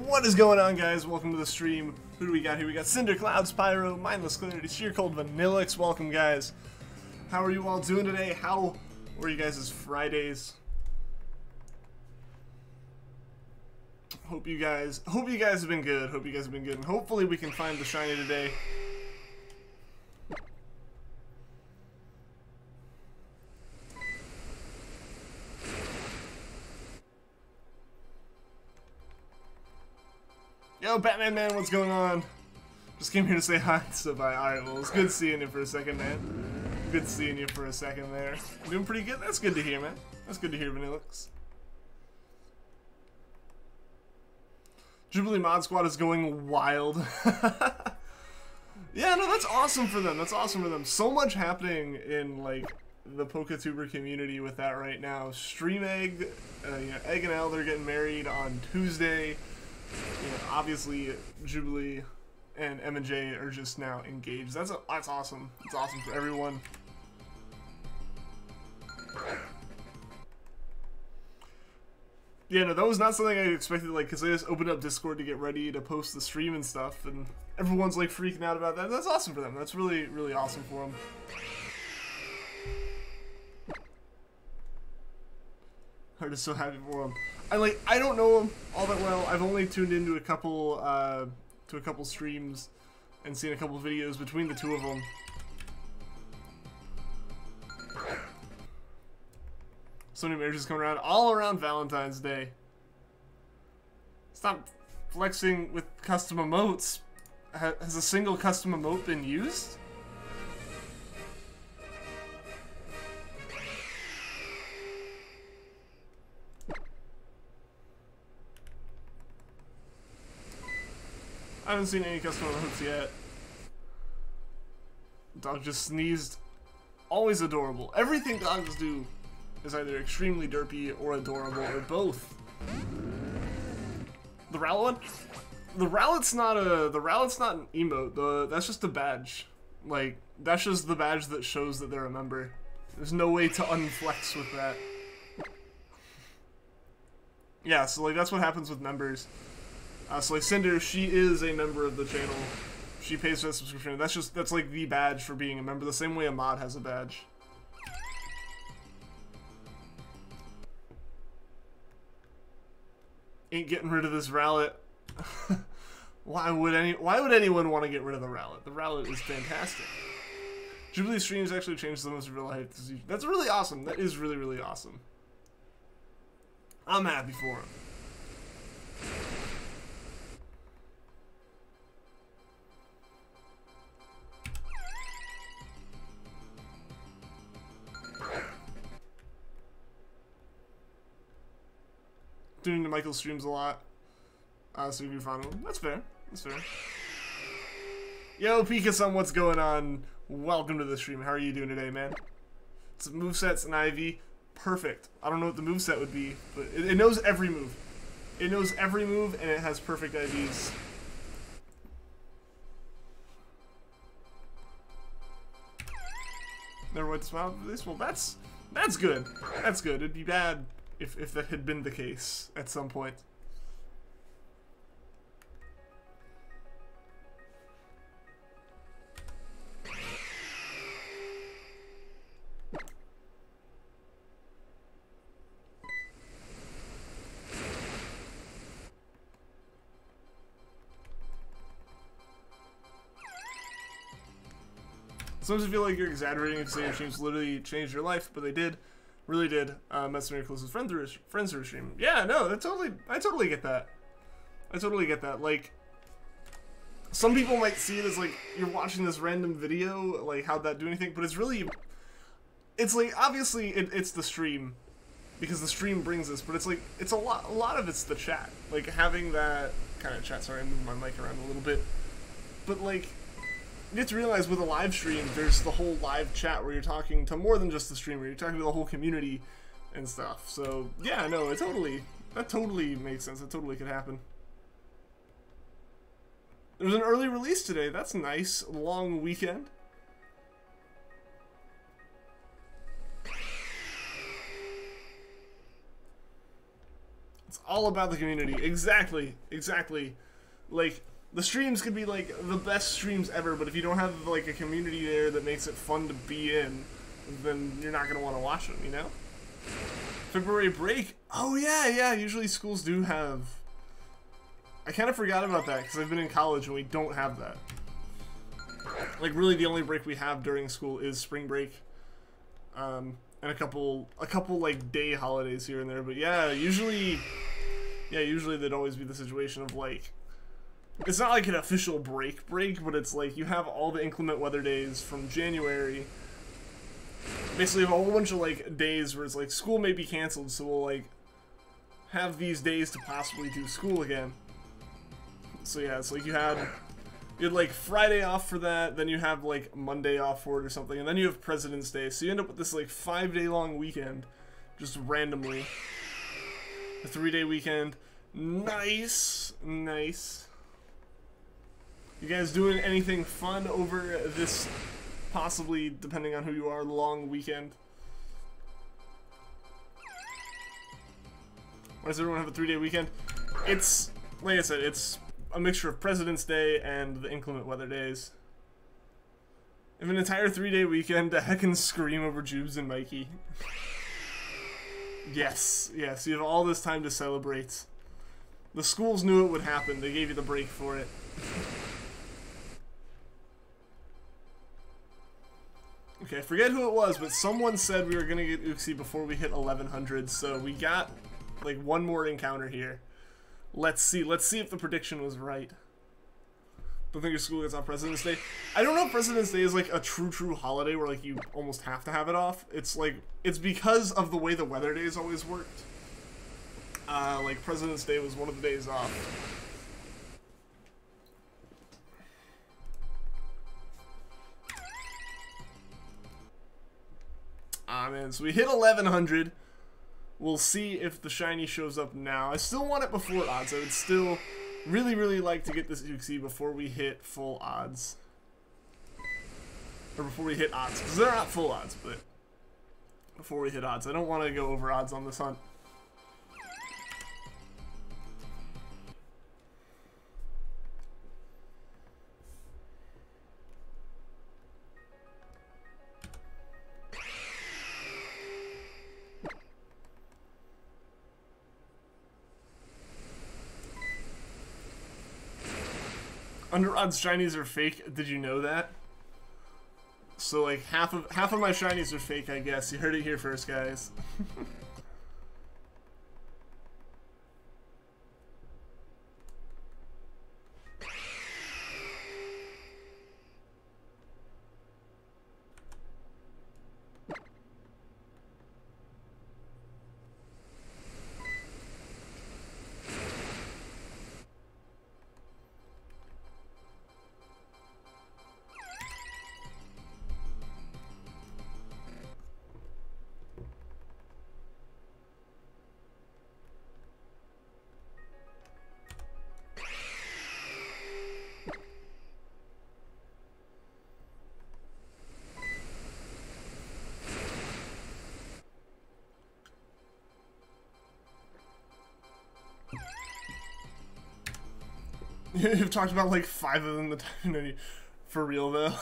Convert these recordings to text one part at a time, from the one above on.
What is going on, guys? Welcome to the stream. Who do we got here? We got Cinder, Clouds, Pyro, Mindless Clarity, Sheer Cold, Vanillix. Welcome, guys. How are you all doing today? How were you guys' Fridays? Hope you guys have been good. Hope you guys have been good, and hopefully we can find the shiny today. Yo, Batman Man, what's going on? Just came here to say hi, so bye. Alright, well, it's good seeing you for a second, man. Good seeing you for a second there. Doing pretty good? That's good to hear, man. That's good to hear, Vanillix. Jubilee Mod Squad is going wild. Yeah, no, that's awesome for them. That's awesome for them. So much happening in, like, the PokeTuber community with that right now. Stream Egg, Egg and L, they're getting married on Tuesday. You know, obviously Jubilee and M&J are just now engaged. That's awesome. It's awesome for everyone. Yeah, no, that was not something I expected, like, because I just opened up Discord to get ready to post the stream and stuff, and everyone's, like, freaking out about that. That's awesome for them. That's really, really awesome for them. I'm just so happy for him. I don't know him all that well. I've only tuned into a couple streams and seen a couple videos between the two of them. So many marriages coming around, all around Valentine's Day. Stop flexing with custom emotes. Has a single custom emote been used? I haven't seen any custom emotes yet. Dog just sneezed. Always adorable. Everything dogs do is either extremely derpy or adorable or both. The Ralot? The Ralot's not an emote. That's just a badge. Like, that's just the badge that shows that they're a member. There's no way to unflex with that. Yeah, so like that's what happens with members. So like Cinder, she is a member of the channel. She pays for that subscription. That's like the badge for being a member, the same way a mod has a badge. Ain't getting rid of this Ralot. Why would anyone want to get rid of the Ralot? The Ralot is fantastic. Jubilee streams actually changed some of his real life. That's really awesome. That is really, really awesome. I'm happy for him. Tuning to Michael's streams a lot, so you'll be fine with him. That's fair. That's fair. Yo, Pika-san, what's going on? Welcome to the stream. How are you doing today, man? Some movesets and IV. Perfect. I don't know what the moveset would be, but it knows every move. It knows every move, and it has perfect IVs. Never went to smile for this? Well, that's good. That's good. It'd be bad if that had been the case at some point. Sometimes I feel like you're exaggerating and saying your streams literally changed your life, but they did. Really did. Met some of your closest friends through a stream. Yeah, no, I totally get that. I totally get that. Like, some people might see it as like you're watching this random video, like how'd that do anything? But it's like obviously it's the stream, because the stream brings this. But it's like a lot of it's the chat, like having that kind of chat. Sorry, I'm moving my mic around a little bit, but like, you have to realize with a live stream, there's the whole live chat where you're talking to more than just the streamer. You're talking to the whole community and stuff. So yeah, no, that totally makes sense. It totally could happen. There's an early release today. That's nice. Long weekend. It's all about the community. Exactly. Exactly. Like, the streams could be, like, the best streams ever, but if you don't have, like, a community there that makes it fun to be in, then you're not going to want to watch them, you know? February break? Oh, yeah, usually schools do have... I kind of forgot about that, because I've been in college and we don't have that. Like, really the only break we have during school is spring break. And a couple, like, day holidays here and there, but yeah, usually there'd always be the situation of, like, it's not like an official break, but it's like you have all the inclement weather days from January. Basically, you have a whole bunch of, like, days where it's like school may be canceled, so we'll, like, have these days to possibly do school again. So yeah, it's like you had like Friday off for that, then you have like Monday off for it or something, and then you have President's Day, so you end up with this like 5-day long weekend, just randomly. A 3-day weekend. Nice. You guys doing anything fun over this, possibly, depending on who you are, long weekend? Why does everyone have a 3-day weekend? It's, like I said, it's a mixture of President's Day and the inclement weather days. If an entire 3-day weekend to heckin' scream over Jubes and Mikey. Yes, you have all this time to celebrate. The schools knew it would happen, they gave you the break for it. Okay, I forget who it was, but someone said we were gonna get Uxie before we hit 1100, so we got, like, one more encounter here. Let's see if the prediction was right. Don't think your school gets off President's Day. I don't know if President's Day is, like, a true holiday where, like, you almost have to have it off. It's, like, it's because of the way the weather days always worked. Like, President's Day was one of the days off. Man, so we hit 1100. We'll see if the shiny shows up now. I still want it before odds. I would still really like to get this Uxie before we hit full odds. Or before we hit odds, because they're not full odds, but before we hit odds. I don't want to go over odds on this hunt. Under odds shinies are fake. Did you know that? So like half of my shinies are fake, I guess. You heard it here first, guys. You've talked about like 5 of them the time. For real though.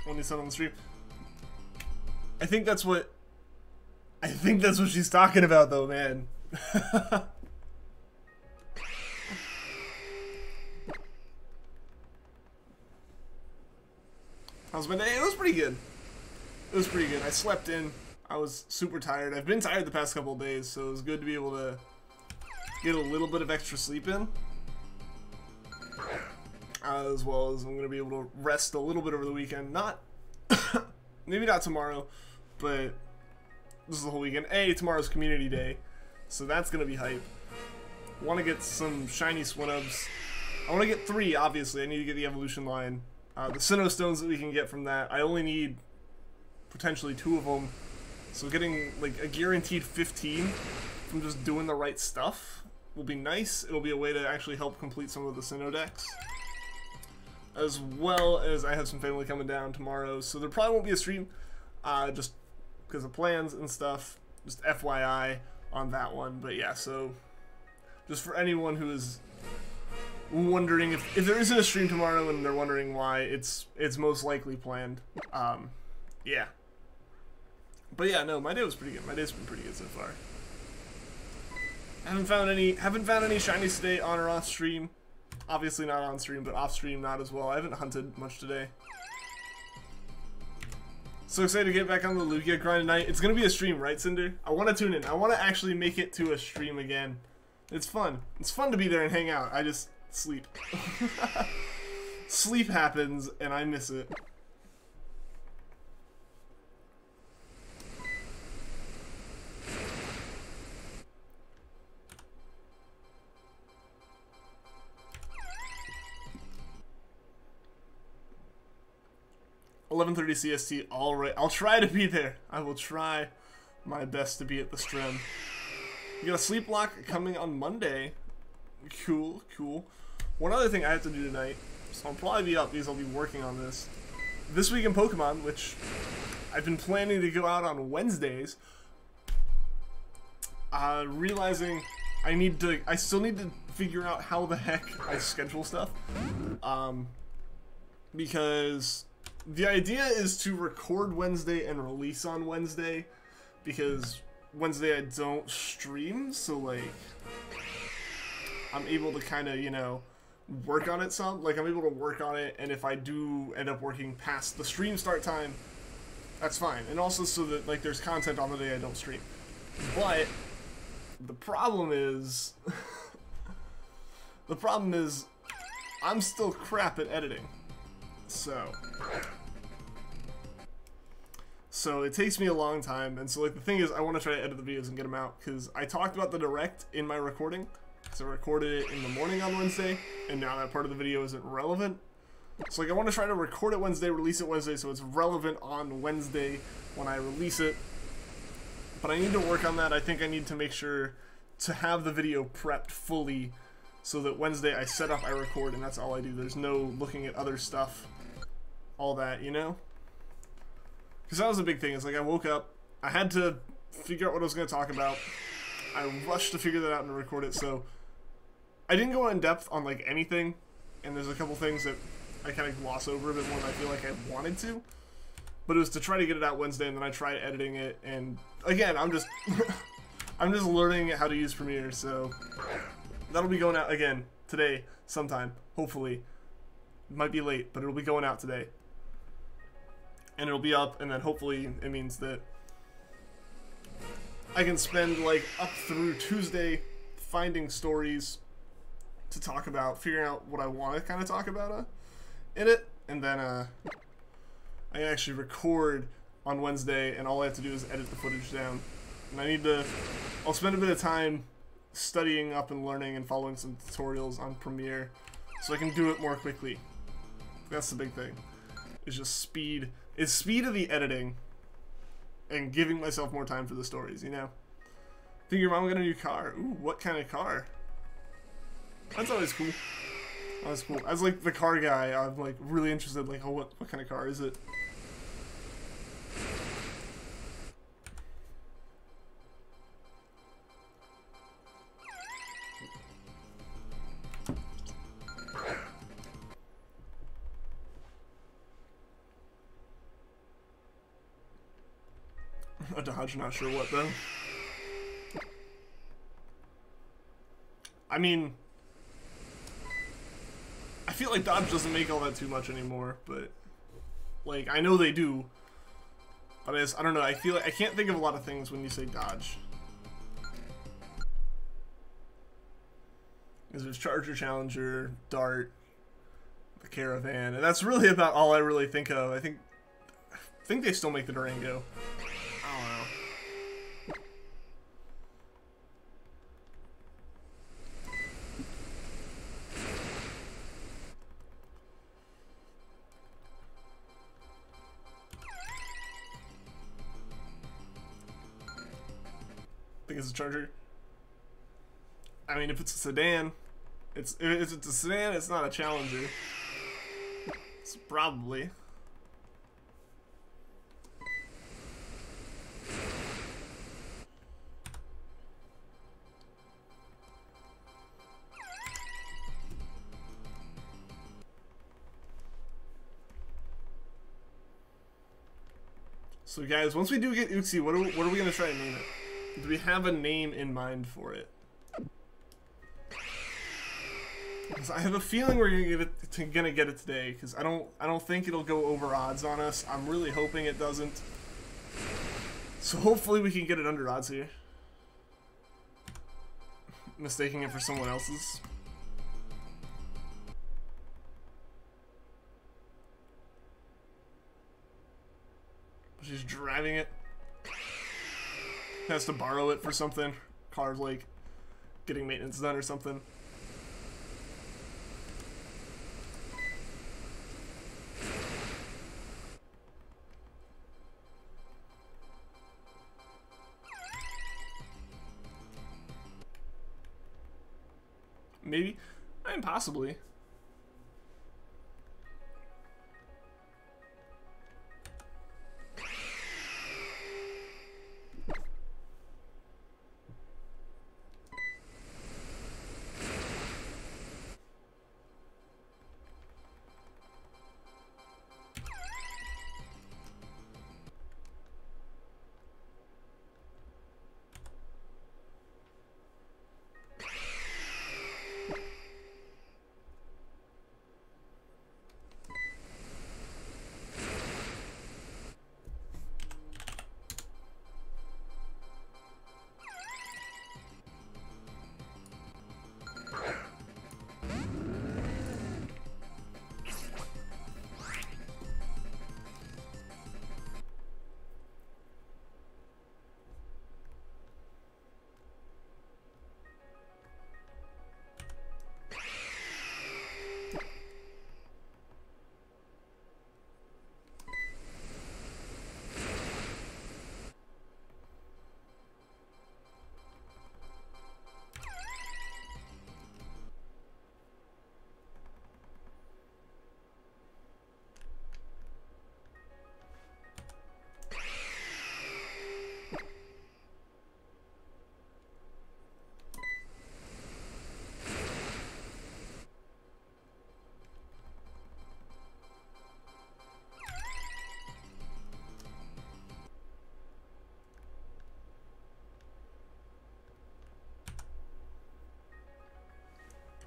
When he said on the stream, I think that's what she's talking about, though, man. How's my day? It was pretty good. I slept in. I was super tired. I've been tired the past couple of days, so it was good to be able to get a little bit of extra sleep in. As well as I'm going to be able to rest a little bit over the weekend. Not, maybe not tomorrow, but this is the whole weekend. Tomorrow's community day, so that's going to be hype. Want to get some shiny Swinubs. I want to get 3, obviously. I need to get the evolution line. The Sinnoh Stones that we can get from that, I only need potentially 2 of them. So getting like a guaranteed 15 from just doing the right stuff will be nice. It'll be a way to actually help complete some of the Sinnoh decks. As well as I have some family coming down tomorrow, so there probably won't be a stream, just because of plans and stuff. Just FYI on that one. But yeah, so just for anyone who is wondering if there isn't a stream tomorrow and they're wondering why, it's most likely planned. Yeah. But yeah, no, my day was pretty good. My day's been pretty good so far. Haven't found any shinies today on or off stream. Obviously not on stream, but off stream not as well. I haven't hunted much today. So excited to get back on the Lugia grind tonight. It's gonna be a stream, right, Cinder? I want to tune in. I want to actually make it to a stream again. It's fun. It's fun to be there and hang out. I just sleep. Sleep happens, and I miss it. $11:30 CST. All right, I'll try to be there. I will try my best to be at the stream. You got a sleep block coming on Monday. Cool, cool. One other thing I have to do tonight, so I'll probably be up because I'll be working on this. This week in Pokemon, which I've been planning to go out on Wednesdays. Realizing I still need to figure out how the heck I schedule stuff. Because the idea is to record Wednesday and release on Wednesday, because Wednesday I don't stream, so like I'm able to kind of, you know, work on it some. Like I'm able to work on it, and if I do end up working past the stream start time, that's fine. And also so that like there's content on the day I don't stream. But the problem is I'm still crap at editing. So it takes me a long time, and so like the thing is I want to try to edit the videos and get them out, because I talked about the direct in my recording, so I recorded it in the morning on Wednesday, and now that part of the video isn't relevant. So like I want to try to record it Wednesday, release it Wednesday, so it's relevant on Wednesday when I release it. But I need to work on that. I think I need to make sure to have the video prepped fully, so that Wednesday I set up, I record, and that's all I do. There's no looking at other stuff, all that, you know? Because that was a big thing. It's like I woke up, I had to figure out what I was going to talk about. I rushed to figure that out and record it, so I didn't go in depth on like anything, and there's a couple things that I kind of gloss over a bit more than I feel like I wanted to. But it was to try to get it out Wednesday, and then I tried editing it, and again, I'm just I'm just learning how to use Premiere, so that'll be going out again today sometime, hopefully. It might be late, but it'll be going out today. And it'll be up, and then hopefully it means that I can spend like up through Tuesday finding stories to talk about, figuring out what I want to kind of talk about in it, and then I can actually record on Wednesday, and all I have to do is edit the footage down. And I'll spend a bit of time studying up and learning and following some tutorials on Premiere so I can do it more quickly. That's the big thing. It's just speed. It's speed of the editing and giving myself more time for the stories, you know? Think your mom got a new car. Ooh, what kind of car? That's always cool. That's cool. As like the car guy, I'm like really interested, like, oh, what kind of car is it? A Dodge, not sure what though. I mean, I feel like Dodge doesn't make all that too much anymore, but like I know they do. But I don't know. I feel like I can't think of a lot of things when you say Dodge. Because there's Charger, Challenger, Dart, the Caravan, and that's really about all I really think of. I think they still make the Durango. I don't know. think it's a Charger. I mean, if it's a sedan, if it's a sedan, it's not a Challenger. It's probably. So guys, once we do get Uxie, what are we going to try to name it? Do we have a name in mind for it? Because I have a feeling we're gonna get it today. Because I don't think it'll go over odds on us. I'm really hoping it doesn't. So hopefully we can get it under odds here. Mistaking it for someone else's. She's driving it. Has to borrow it for something. Car's like getting maintenance done or something. Maybe? I mean, possibly.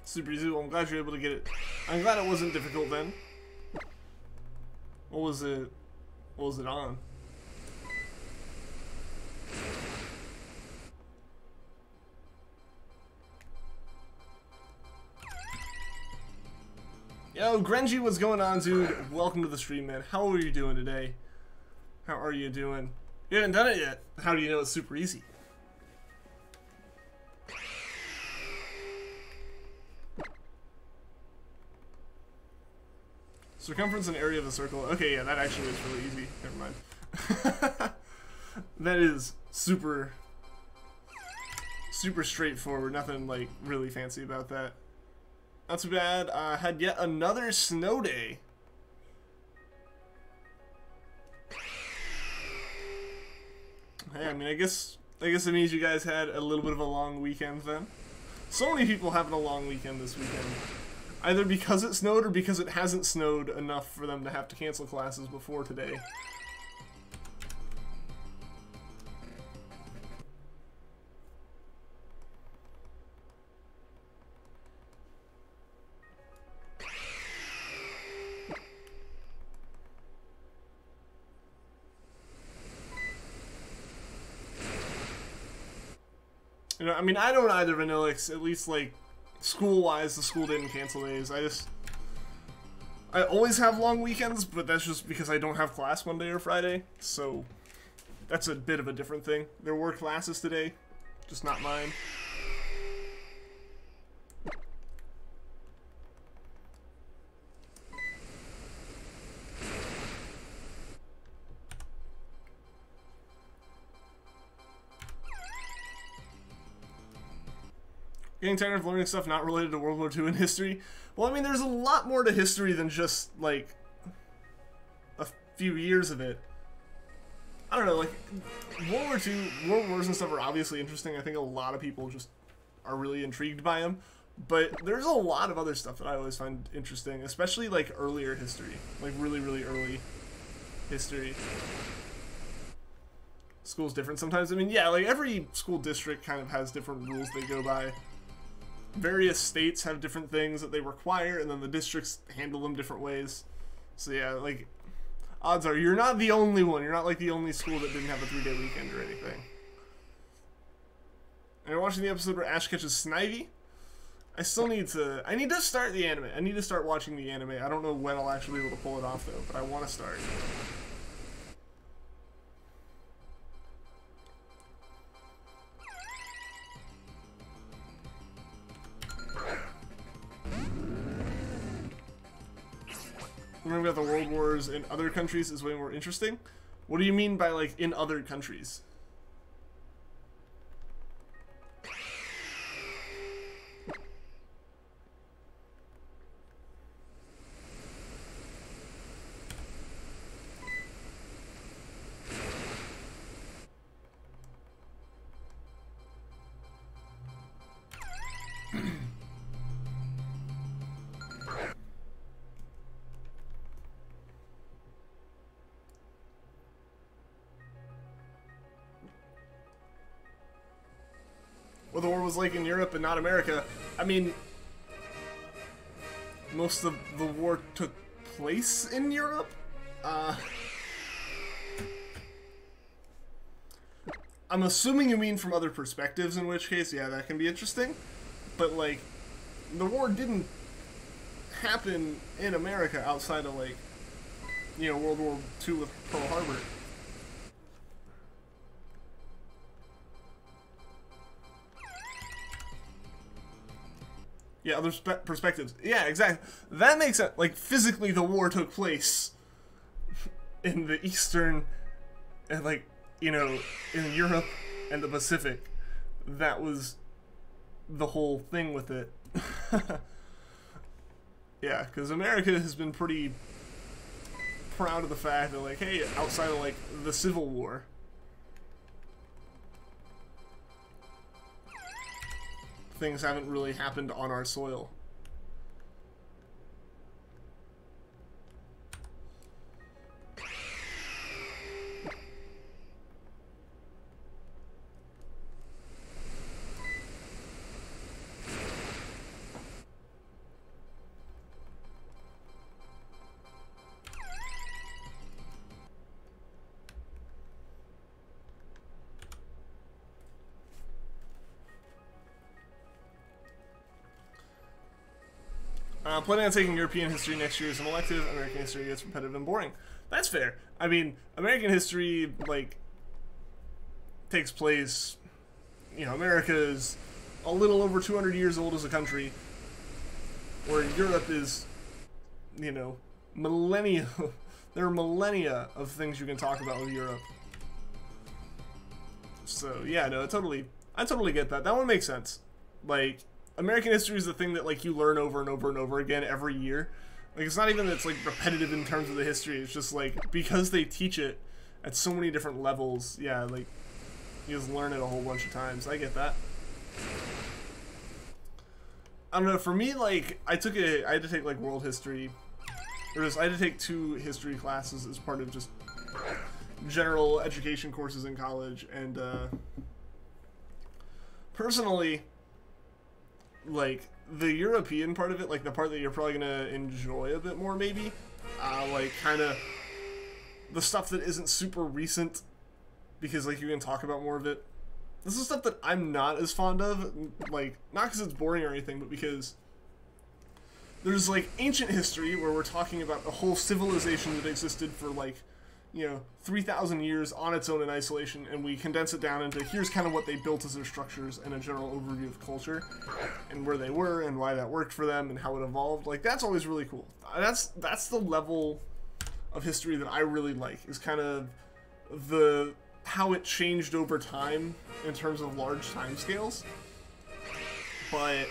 Super easy. Well, I'm glad you're able to get it. I'm glad it wasn't difficult then. What was it? What was it on? Yo, Grenji, what's going on, dude? Welcome to the stream, man. How are you doing today? How are you doing? You haven't done it yet. How do you know it's super easy? Circumference and area of a circle. Okay, yeah, that actually is really easy. Never mind. That is super straightforward. Nothing, like, really fancy about that. Not too bad. Had yet another snow day. Hey, I mean, I guess it means you guys had a little bit of a long weekend then. So many people having a long weekend this weekend. Either because it snowed or because it hasn't snowed enough for them to have to cancel classes before today. You know, I mean, I don't either, Vanillix, at least, like, school-wise, the school didn't cancel days. I always have long weekends, but that's just because I don't have class Monday or Friday, so that's a bit of a different thing. There were classes today, just not mine. Getting tired of learning stuff not related to World War II in history. Well, I mean, there's a lot more to history than just, like, a few years of it. I don't know, like, World War II, World Wars and stuff are obviously interesting. I think a lot of people just are really intrigued by them. But there's a lot of other stuff that I always find interesting, especially, like, earlier history. Like, really, really early history. School's different sometimes. I mean, yeah, like, every school district kind of has different rules they go by. Various states have different things that they require, and then the districts handle them different ways. So, yeah, like, odds are you're not the only one. You're not, like, the only school that didn't have a 3-day weekend or anything. And you're watching the episode where Ash catches Snivy. I still need to... I need to start the anime. I need to start watching the anime. I don't know when I'll actually be able to pull it off, though, but I want to start. Learning about the World Wars in other countries is way more interesting. What do you mean by, like, in other countries? What the war was like in Europe and not America. I mean, most of the war took place in Europe. I'm assuming you mean from other perspectives, in which case, yeah, that can be interesting. But, like, the war didn't happen in America outside of, like, you know, World War II with Pearl Harbor. Yeah, other perspectives. Yeah, exactly. That makes sense. Like, physically, the war took place in the Eastern, and, like, you know, in Europe and the Pacific. That was the whole thing with it. Yeah, because America has been pretty proud of the fact that, like, hey, outside of, like, the Civil War, things haven't really happened on our soil. Planning on taking European history next year as an elective. American history gets repetitive and boring. That's fair. I mean, American history, like, takes place, you know, America is a little over 200 years old as a country, where Europe is, you know, millennia. There are millennia of things you can talk about with Europe. So, yeah, no, I totally get that. That one makes sense. Like, American history is the thing that, like, you learn over and over and over again every year. Like, it's not even that it's, like, repetitive in terms of the history. It's just, like, because they teach it at so many different levels, yeah, like, you just learn it a whole bunch of times. I get that. I don't know, for me, like, I had to take, like, world history, or just, I had to take 2 history classes as part of just general education courses in college, and, personally, like, the European part of it, like, the part that you're probably gonna enjoy a bit more, maybe, like, kind of the stuff that isn't super recent, because, like, you can talk about more of it. This is stuff that I'm not as fond of, like, not because it's boring or anything, but because there's, like, ancient history where we're talking about a whole civilization that existed for, like, you know, 3,000 years on its own in isolation, and we condense it down into here's kind of what they built as their structures and a general overview of culture and where they were and why that worked for them and how it evolved. Like, that's always really cool. That's the level of history that I really like, is kind of how it changed over time in terms of large time scales. But,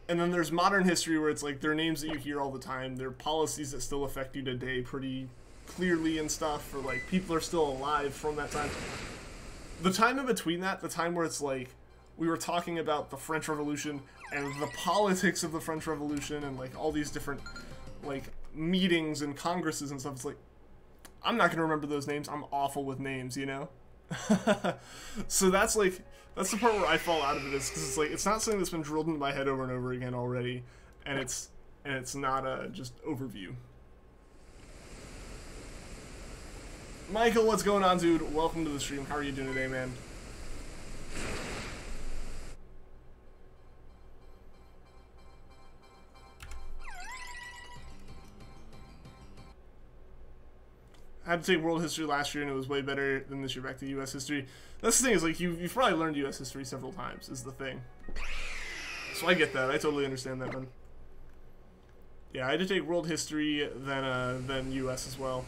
and then there's modern history where it's like they're names that you hear all the time. They're policies that still affect you today pretty clearly and stuff, or like people are still alive from that time. The time in between that, the time where it's like we were talking about the French Revolution and the politics of the French Revolution and like all these different like meetings and congresses and stuff, it's like I'm not gonna remember those names. I'm awful with names, you know? So that's the part where I fall out of it, is because it's like it's not something that's been drilled into my head over and over again already, and it's not a just overview. Michael, what's going on, dude? Welcome to the stream. How are you doing today, man? I had to take world history last year, and it was way better than this year back to U.S. history. That's the thing, is like you've probably learned U.S. history several times, is the thing. So I get that. I totally understand that, man. Yeah, I had to take world history, then U.S. as well.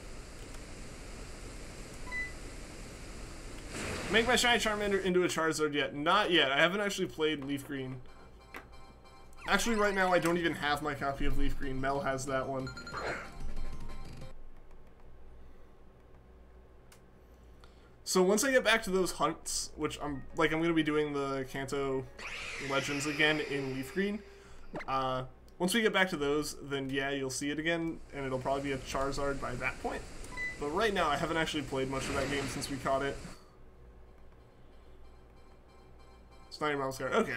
Make my shiny Charmander into a Charizard yet? Not yet. I haven't actually played Leaf Green. Actually, right now, I don't even have my copy of Leaf Green. Mel has that one. So once I get back to those hunts, which I'm going to be doing the Kanto Legends again in Leaf Green. Once we get back to those, then yeah, you'll see it again, and it'll probably be a Charizard by that point. But right now, I haven't actually played much of that game since we caught it. It's not your mom's card. Okay.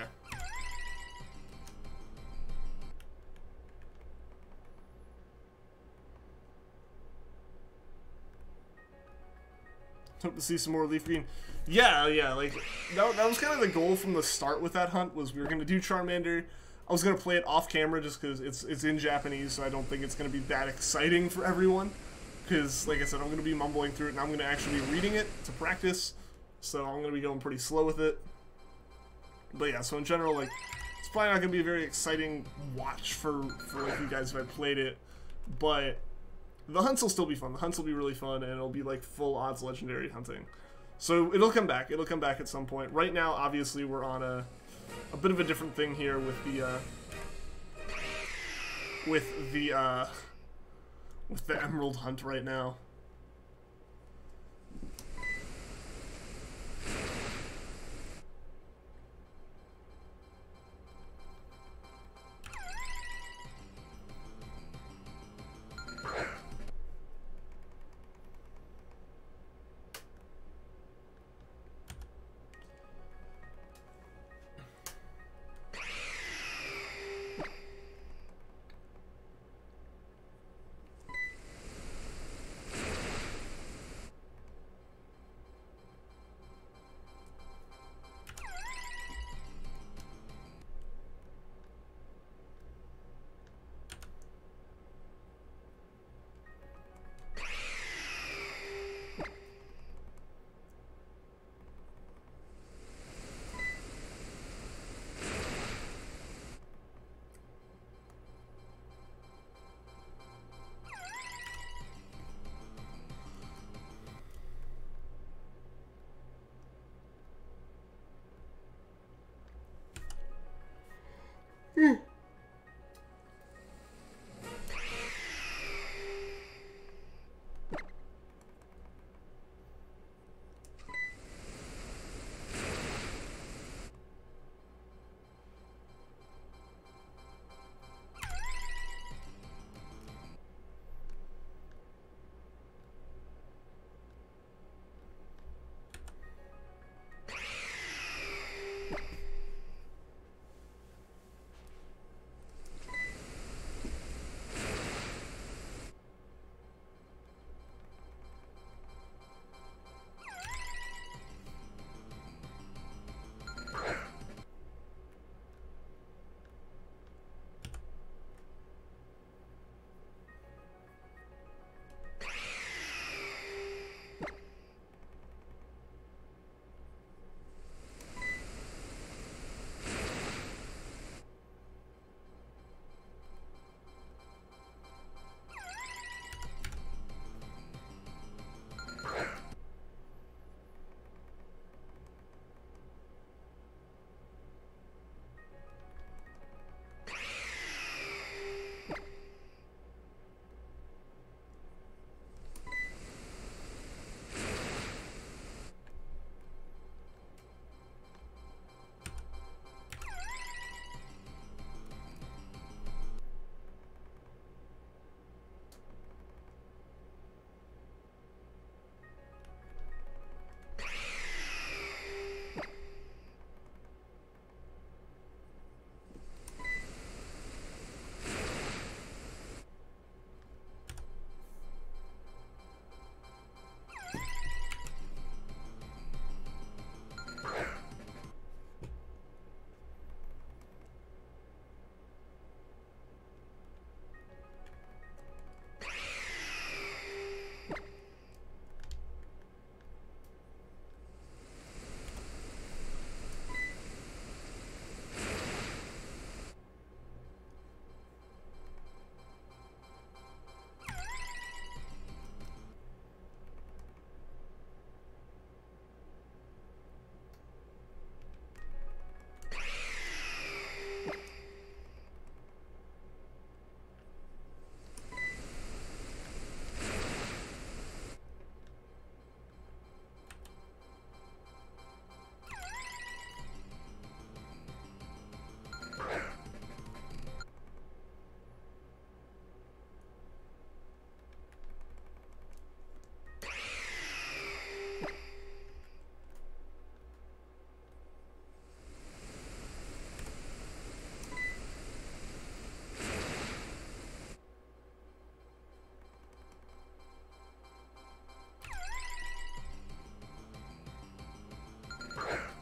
Hope to see some more Leaf Green. Yeah, like, that was kind of the goal from the start with that hunt, was we were going to do Charmander. I was going to play it off camera just because it's in Japanese, so I don't think it's going to be that exciting for everyone. Because, like I said, I'm going to be mumbling through it, and I'm going to actually be reading it to practice. So I'm going to be going pretty slow with it. But yeah, so in general, like, it's probably not going to be a very exciting watch for like, you guys if I played it. But the hunts will still be fun. The hunts will be really fun, and it'll be like full odds legendary hunting. So it'll come back. It'll come back at some point. Right now, obviously, we're on a bit of a different thing here with the Emerald Hunt right now.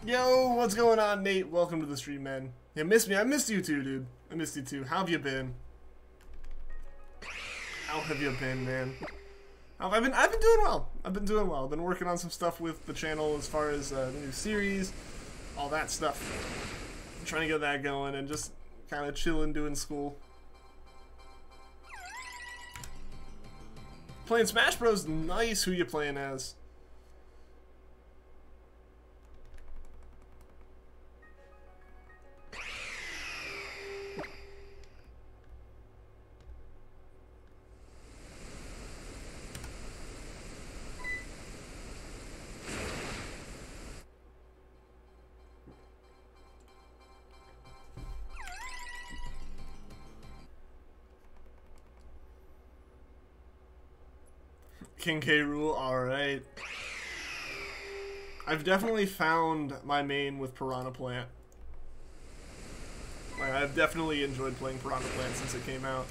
Yo, what's going on, Nate? Welcome to the stream, man. You missed me. I missed you too, dude. I missed you too. How have you been? How have you been, man? I've been doing well. I've been doing well. I've been working on some stuff with the channel as far as the new series, all that stuff. I'm trying to get that going and just kind of chilling, doing school. Playing Smash Bros. Nice. Who you playing as? King K. Rool, alright. I've definitely found my main with Piranha Plant. Like, I've definitely enjoyed playing Piranha Plant since it came out.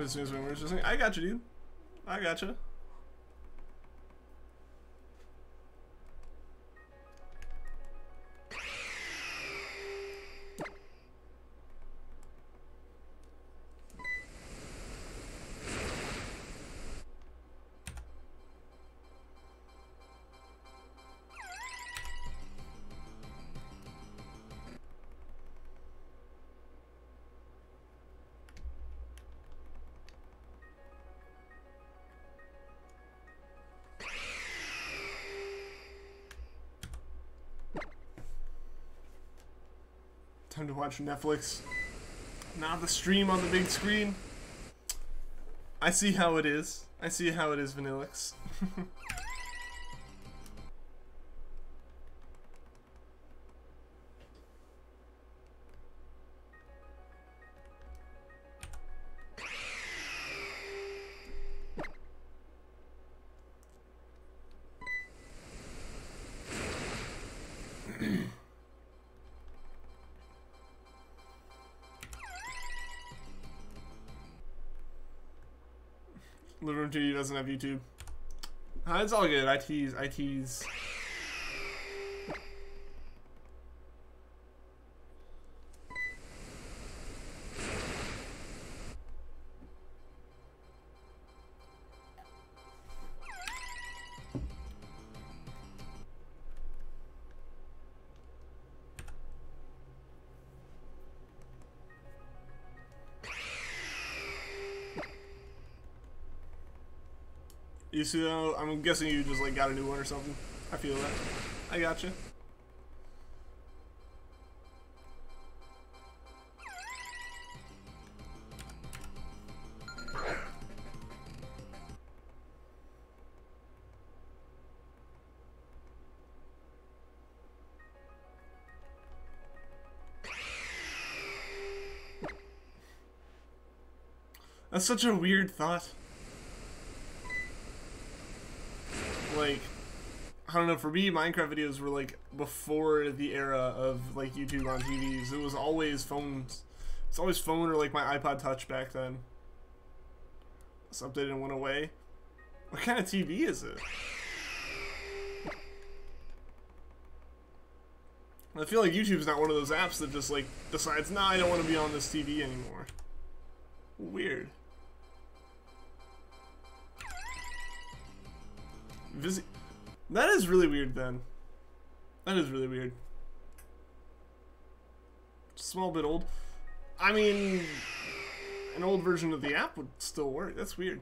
As soon as we were just like, I got you, dude. I got you. Time to watch Netflix. Not the stream on the big screen. I see how it is. I see how it is, Vanillix. Living 2D doesn't have YouTube. It's all good. I tease. You see, though, I'm guessing you just like got a new one or something. I feel that. I gotcha. That's such a weird thought. Like, I don't know, for me, Minecraft videos were like before the era of like YouTube on TVs. It was always phones. It's always phone or like my iPod Touch back then. This updated and went away. What kind of TV is it? I feel like YouTube's not one of those apps that just like decides, nah, I don't want to be on this TV anymore. Weird. That is really weird then. That is really weird. Small bit old. I mean, an old version of the app would still work. That's weird.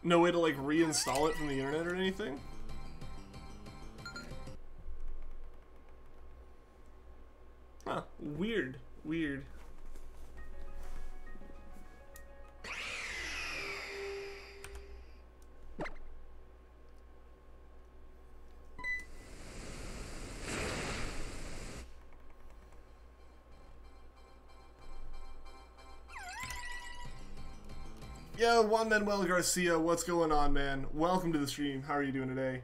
No way to, like, reinstall it from the internet or anything? Huh. Weird. Weird. Yo, Juan Manuel Garcia, what's going on, man? Welcome to the stream. How are you doing today?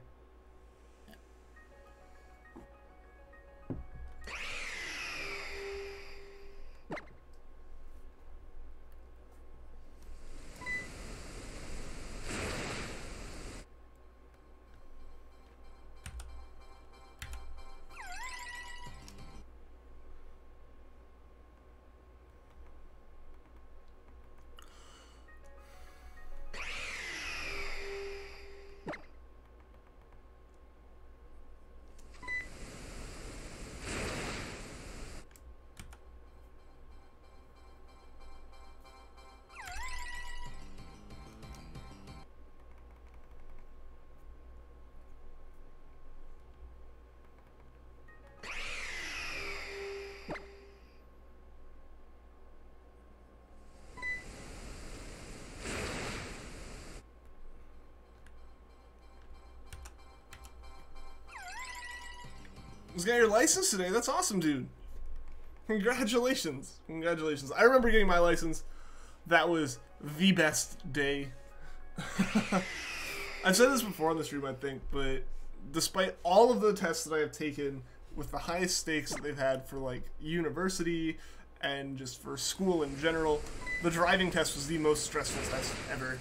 Just got your license today. That's awesome, dude. Congratulations. Congratulations. I remember getting my license. That was the best day. I've said this before on the stream, I think, but despite all of the tests that I have taken with the highest stakes that they've had for, like, university and just for school in general, the driving test was the most stressful test ever.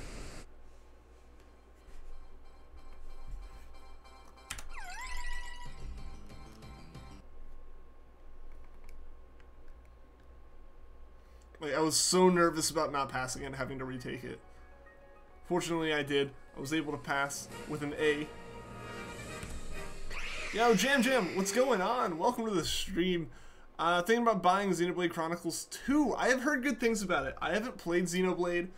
Like, I was so nervous about not passing and having to retake it. Fortunately, I did. I was able to pass with an A. Yo, Jam, what's going on? Welcome to the stream. Thinking about buying Xenoblade Chronicles 2. I have heard good things about it. I haven't played Xenoblade,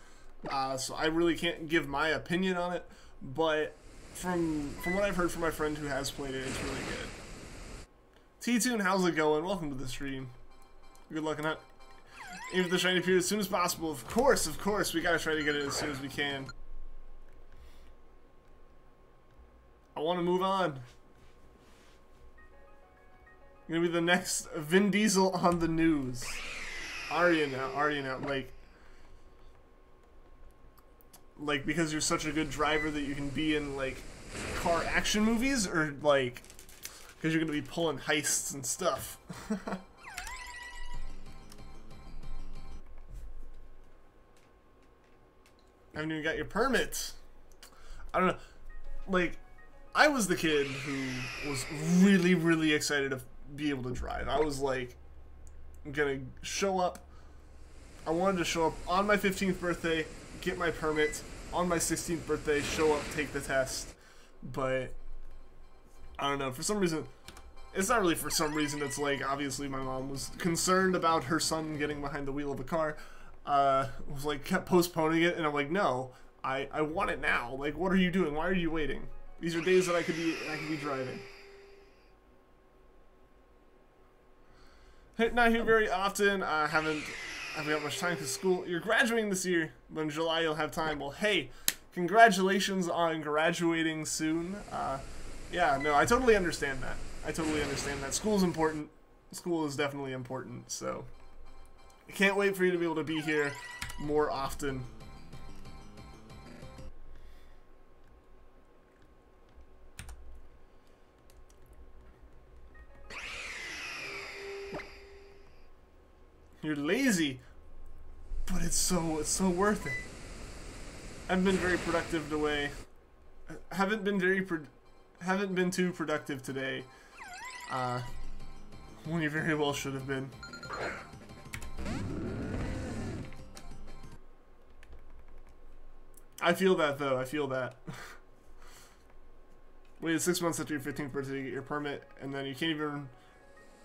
so I really can't give my opinion on it. But from what I've heard from my friend who has played it, it's really good. T-Tune, how's it going? Welcome to the stream. Good luck on that. Aim for the shiny period as soon as possible. Of course, we gotta try to get it as soon as we can. I want to move on. Gonna be the next Vin Diesel on the news. Arya now, like because you're such a good driver that you can be in, like, car action movies, or, like, because you're gonna be pulling heists and stuff. Haven't even got your permit. I don't know. Like, I was the kid who was really, really excited to be able to drive. I was like, I'm gonna show up. I wanted to show up on my 15th birthday, get my permit. On my 16th birthday, show up, take the test. But, I don't know, for some reason, it's not really for some reason, it's like, obviously my mom was concerned about her son getting behind the wheel of a car. Was like, kept postponing it, and I'm like, no, I want it now. Like, what are you doing? Why are you waiting? These are days that I could be driving. Not here very often. Haven't got much time because school. You're graduating this year, but in July you'll have time. Well, hey, congratulations on graduating soon. Yeah, no, I totally understand that. School's important. School is definitely important, so I can't wait for you to be able to be here more often. You're lazy, but it's so worth it. I've been very productive today. Haven't been too productive today. When you very well should have been. I feel that though. I feel that. Waited 6 months after your 15th birthday to get your permit, and then you can't even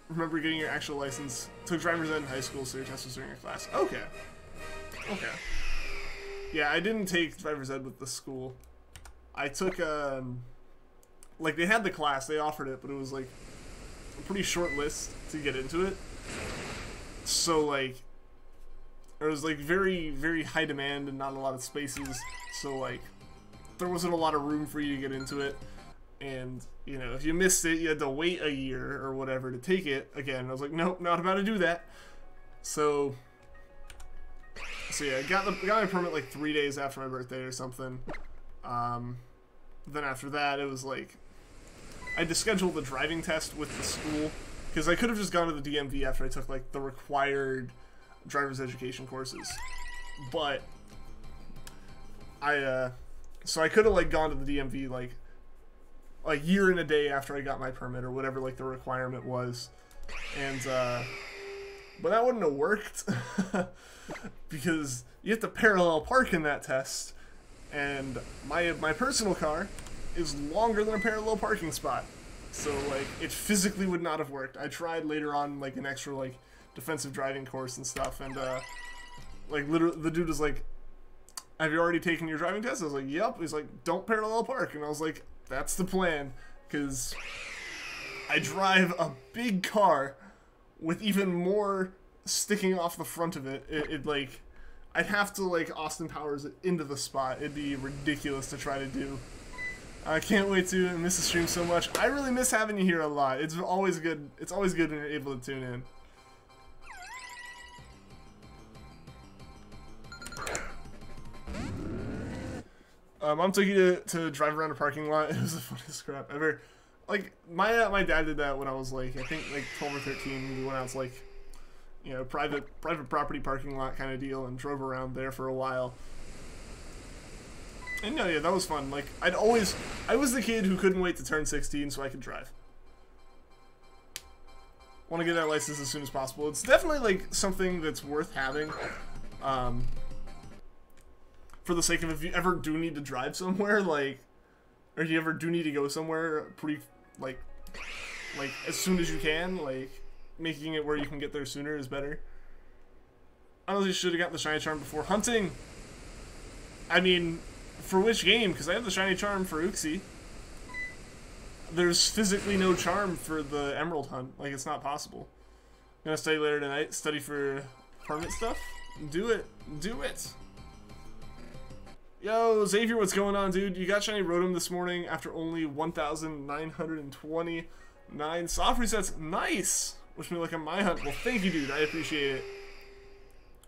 remember getting your actual license. Took driver's ed in high school, so your test was during your class. Okay. Okay. Yeah, I didn't take driver's ed with the school. I took, like, they had the class, they offered it, but it was, like, a pretty short list to get into it. So, like, there was, like, very, very high demand and not a lot of spaces. So, like, there wasn't a lot of room for you to get into it. And, you know, if you missed it, you had to wait a year or whatever to take it again. I was like, nope, not about to do that. So yeah, I got my permit like 3 days after my birthday or something. Then after that, it was like, I had to schedule the driving test with the school, because I could have just gone to the DMV after I took like the required driver's education courses. But so I could have like gone to the DMV like a year and a day after I got my permit or whatever like the requirement was, and but that wouldn't have worked because you have to parallel park in that test, and my personal car is longer than a parallel parking spot, so like it physically would not have worked. I tried later on like an extra like defensive driving course and stuff, and like literally the dude was like, "Have you already taken your driving test?" I was like, "Yep." He's like, "Don't parallel park," and I was like, that's the plan, because I drive a big car with even more sticking off the front of it. It like, I'd have to like Austin Powers it into the spot. It'd be ridiculous to try to do. I can't wait to miss the stream so much. I really miss having you here a lot. It's always good. It's always good when you're able to tune in. Mom took you to drive around a parking lot. It was the funniest crap ever. Like, my dad did that when I was, like, I think, like, 12 or 13. We went out to, like, you know, private property parking lot kind of deal and drove around there for a while. And, yeah, that was fun. Like, I was the kid who couldn't wait to turn 16 so I could drive. Want to get that license as soon as possible. It's definitely, like, something that's worth having. For the sake of if you ever do need to drive somewhere, like, or you ever do need to go somewhere pretty, like as soon as you can, like, making it where you can get there sooner is better. I honestly should have got the shiny charm before hunting. I mean, for which game? Because I have the shiny charm for Uxie. There's physically no charm for the emerald hunt. Like, it's not possible. I'm gonna study later tonight, study for permit stuff. Do it. Do it. Yo, Xavier, what's going on, dude? You got shiny Rotom this morning after only 1,929 soft resets. Nice! Wish me luck on my hunt. Well, thank you, dude. I appreciate it.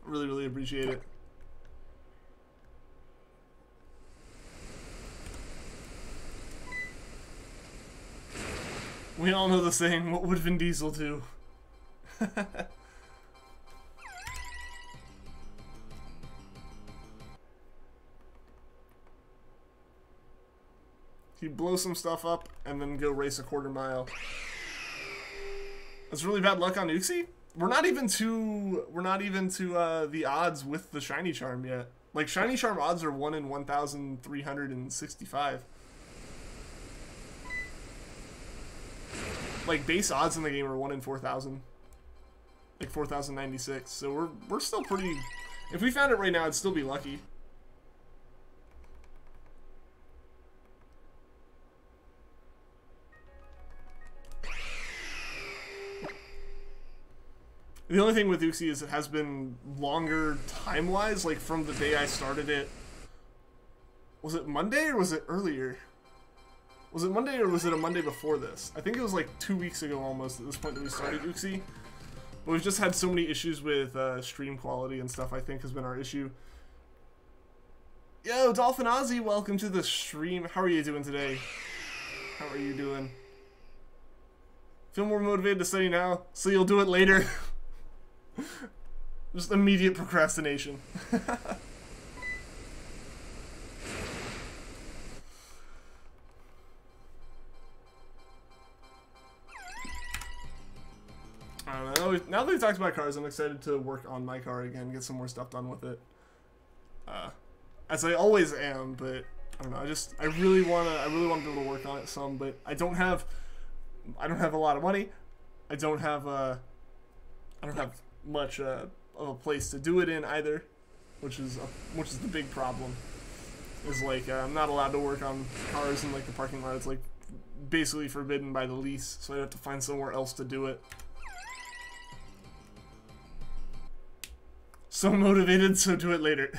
Really, really appreciate it. We all know the saying, what would Vin Diesel do? He'd blow some stuff up and then go race a quarter mile. That's really bad luck on Uxie? We're not even to the odds with the shiny charm yet. Like, shiny charm odds are 1 in 1,365. Like, base odds in the game are 1 in 4,000. Like 4,096. So we're still pretty. If we found it right now, I'd still be lucky. The only thing with Uxie is it has been longer time-wise, like from the day I started it. Was it Monday or was it earlier? Was it Monday or was it a Monday before this? I think it was like 2 weeks ago almost at this point that we started Uxie. But we've just had so many issues with stream quality and stuff, I think, has been our issue. Yo, Dolphin Ozzy, welcome to the stream. How are you doing today? How are you doing? Feel more motivated to study now, so you'll do it later. Just immediate procrastination. I don't know. Now that we talked about cars, I'm excited to work on my car again, get some more stuff done with it. As I always am, but I don't know. I really wanna be able to work on it some, but I don't have a lot of money. I don't have much of a place to do it in either, which is the big problem. Is like I'm not allowed to work on cars in like the parking lot. It's like basically forbidden by the lease, so I have to find somewhere else to do it. So motivated, so do it later.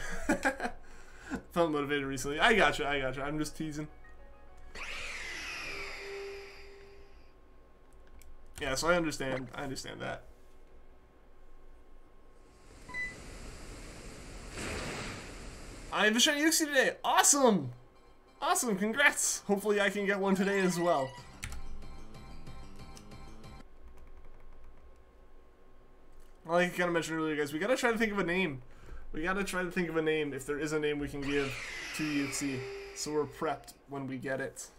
Felt motivated recently. I gotcha. I'm just teasing. Yeah, so I understand that. I have a shiny Uxie today. Awesome! Awesome, congrats! Hopefully I can get one today as well. Like I kind of mentioned earlier, guys, we gotta try to think of a name. We gotta try to think of a name, if there is a name we can give to Uxie, so we're prepped when we get it.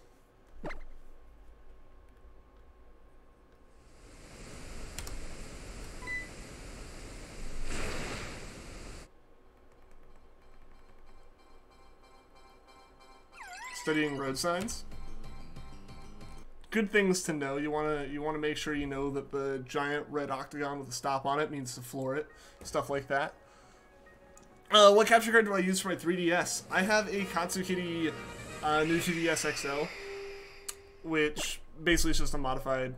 Studying road signs. Good things to know. You wanna make sure you know that the giant red octagon with a stop on it means to floor it. Stuff like that. What capture card do I use for my 3DS? I have a Katsukity new 2DS XL, which basically is just a modified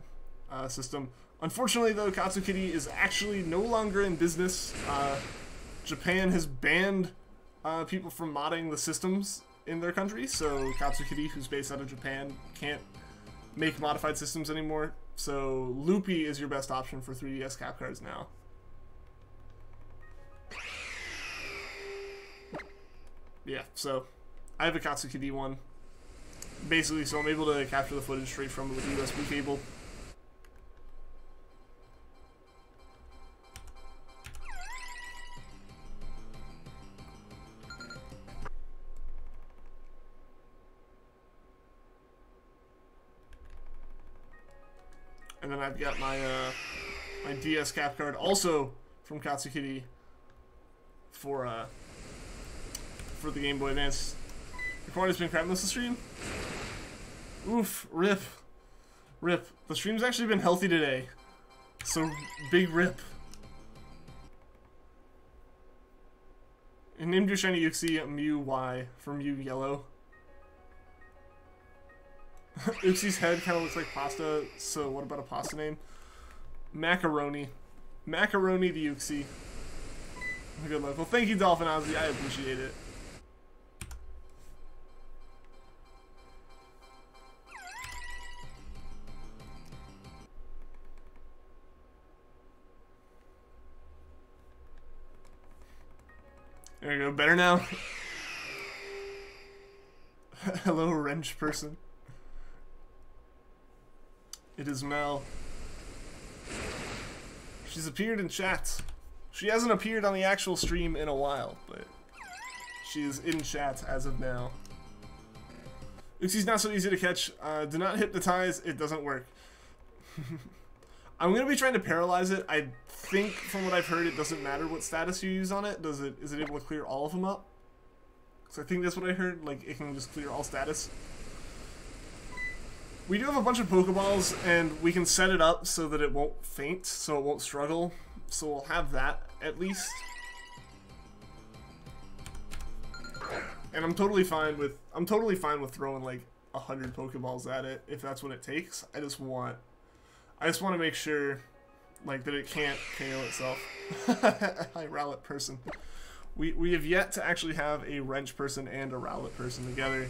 system. Unfortunately, though, Katsukity is actually no longer in business. Japan has banned people from modding the systems in their country, so Katsukity, who's based out of Japan, can't make modified systems anymore. So Loopy is your best option for 3DS cap cards now. Yeah, so I have a Katsukity one, basically, so I'm able to capture the footage straight from it with a USB cable. And then I've got my my DS cap card, also from Katsukity, for the Game Boy Advance. Recording's been crap most of the stream. Oof, rip. Rip. The stream's actually been healthy today, so big rip. And named your shiny Uxie Mew Y for Mew Yellow. Uxie's head kind of looks like pasta, so what about a pasta name? Macaroni. Macaroni to Uxie. Good luck. Well, thank you, Dolphin Ozzy. I appreciate it. There we go. Better now. Hello, wrench person. It is Mel. She's appeared in chat. She hasn't appeared on the actual stream in a while, but she is in chat as of now. Uxie's not so easy to catch. Do not hypnotize. It doesn't work. I'm gonna be trying to paralyze it. I think, from what I've heard, it doesn't matter what status you use on it. Is it able to clear all of them up? So I think that's what I heard. Like, it can just clear all status. We do have a bunch of Pokeballs, and we can set it up so that it won't faint, so it won't struggle. So we'll have that, at least. And I'm totally fine with throwing like 100 Pokeballs at it if that's what it takes. I just want to make sure, like, that it can't KO itself. Hi, Rowlet person. We have yet to actually have a wrench person and a Rowlet person together.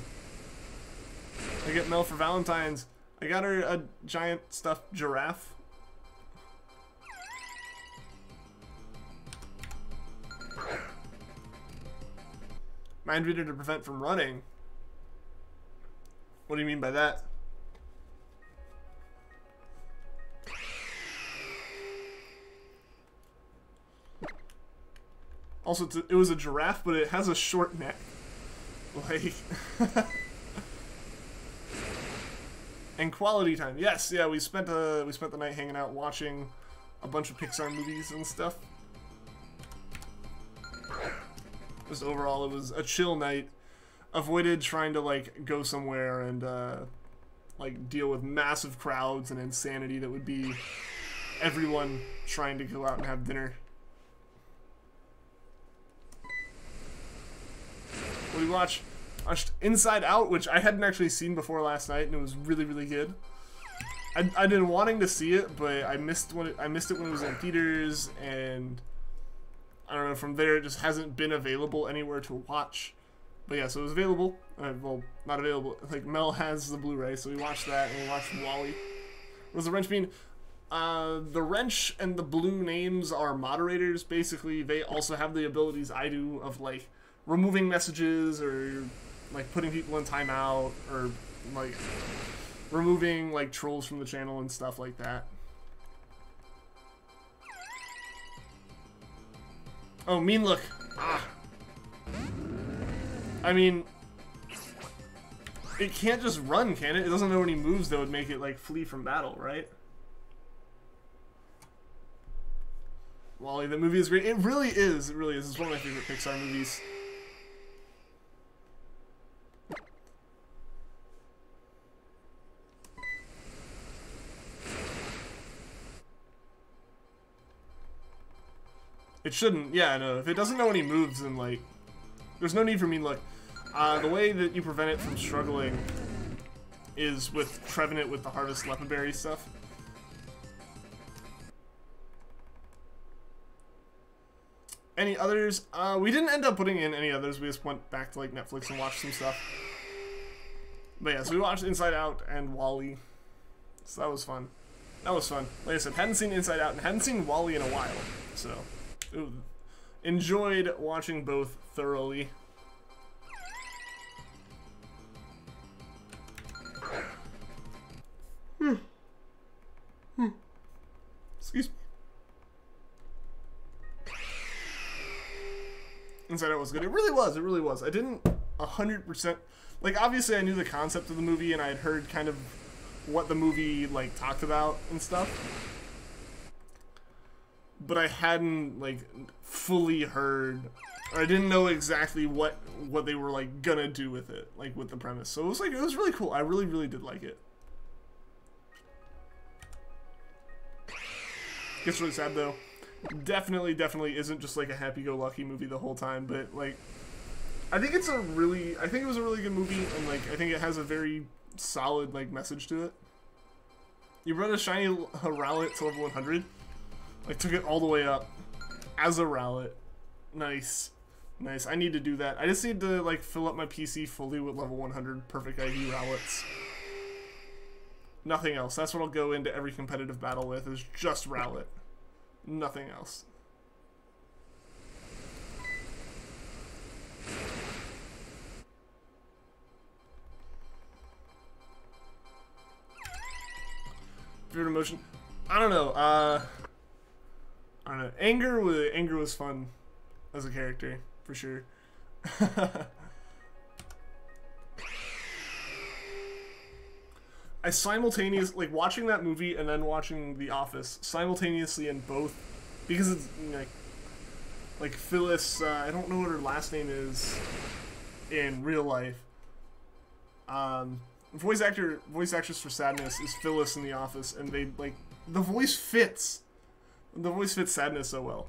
I get Mel for Valentine's. I got her a giant stuffed giraffe. Mind reader to prevent from running. What do you mean by that? Also, it was a giraffe, but it has a short neck. Like... And quality time. Yes, yeah, we spent the night hanging out watching a bunch of Pixar movies and stuff. Just overall, it was a chill night. Avoided trying to, like, go somewhere and, like, deal with massive crowds and insanity that would be everyone trying to go out and have dinner. What do we watch? Watched Inside Out, which I hadn't actually seen before last night, and it was really, really good. I'd been wanting to see it, but I missed it when it was in theaters, and I don't know. From there, it just hasn't been available anywhere to watch. But yeah, so it was available. Well, not available. Like Mel has the Blu-ray, so we watched that, and we watched Wall-E. What does the wrench mean? The wrench and the blue names are moderators. Basically, they also have the abilities I do of like removing messages or like putting people in timeout or like removing like trolls from the channel and stuff like that. Oh, mean look. Ah. I mean, it can't just run, can it? It doesn't know any moves that would make it like flee from battle, right? Wall-E, the movie is great. It really is. It really is. It's one of my favorite Pixar movies. It shouldn't. Yeah, no. If it doesn't know any moves, then, like, there's no need for mean look. The way that you prevent it from struggling is with Trevenant with the Harvest Lepaberry stuff. Any others? We didn't end up putting in any others. We just went back to, like, Netflix and watched some stuff. But yeah, so we watched Inside Out and Wall-E. So that was fun. That was fun. Like I said, hadn't seen Inside Out and hadn't seen Wall-E in a while. So, ooh, enjoyed watching both thoroughly. Excuse me. Inside Out was good. It really was. It really was. I didn't 100%... Like, obviously I knew the concept of the movie and I had heard kind of what the movie, like, talked about and stuff. But I hadn't, like, fully heard... Or I didn't know exactly what they were, like, gonna do with it. Like, with the premise. So it was, like, it was really cool. I really, really did like it. Gets really sad, though. Definitely isn't just like a happy-go-lucky movie the whole time, but like, I think it was a really good movie, and like, I think it has a very solid like message to it. You brought a shiny Rowlet to level 100, like took it all the way up as a Rowlet. Nice, nice. I need to do that. I just need to like fill up my PC fully with level 100 perfect IV Rowlets. Nothing else. That's what I'll go into every competitive battle with, is just Rowlet. Nothing else. Favorite emotion? I don't know. I don't know. Anger was fun as a character, for sure. I simultaneously, like, watching that movie and then watching The Office, simultaneously in both, because it's, like Phyllis, I don't know what her last name is in real life. Voice actress for Sadness is Phyllis in The Office, and they, like, the voice fits. The voice fits Sadness so well.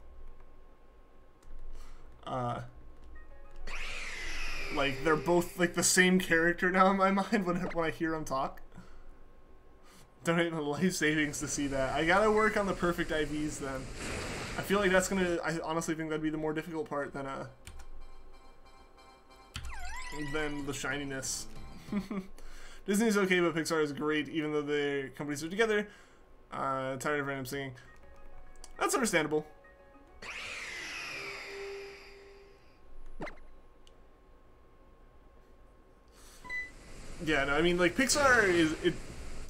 Like, they're both, like, the same character now in my mind when I hear them talk. Donate my life savings to see that. I gotta work on the perfect IVs then. I feel like that's gonna... I honestly think that'd be the more difficult part than the shininess. Disney's okay, but Pixar is great, even though their companies are together. Tired of random singing. That's understandable. Yeah, no, I mean, like, Pixar is...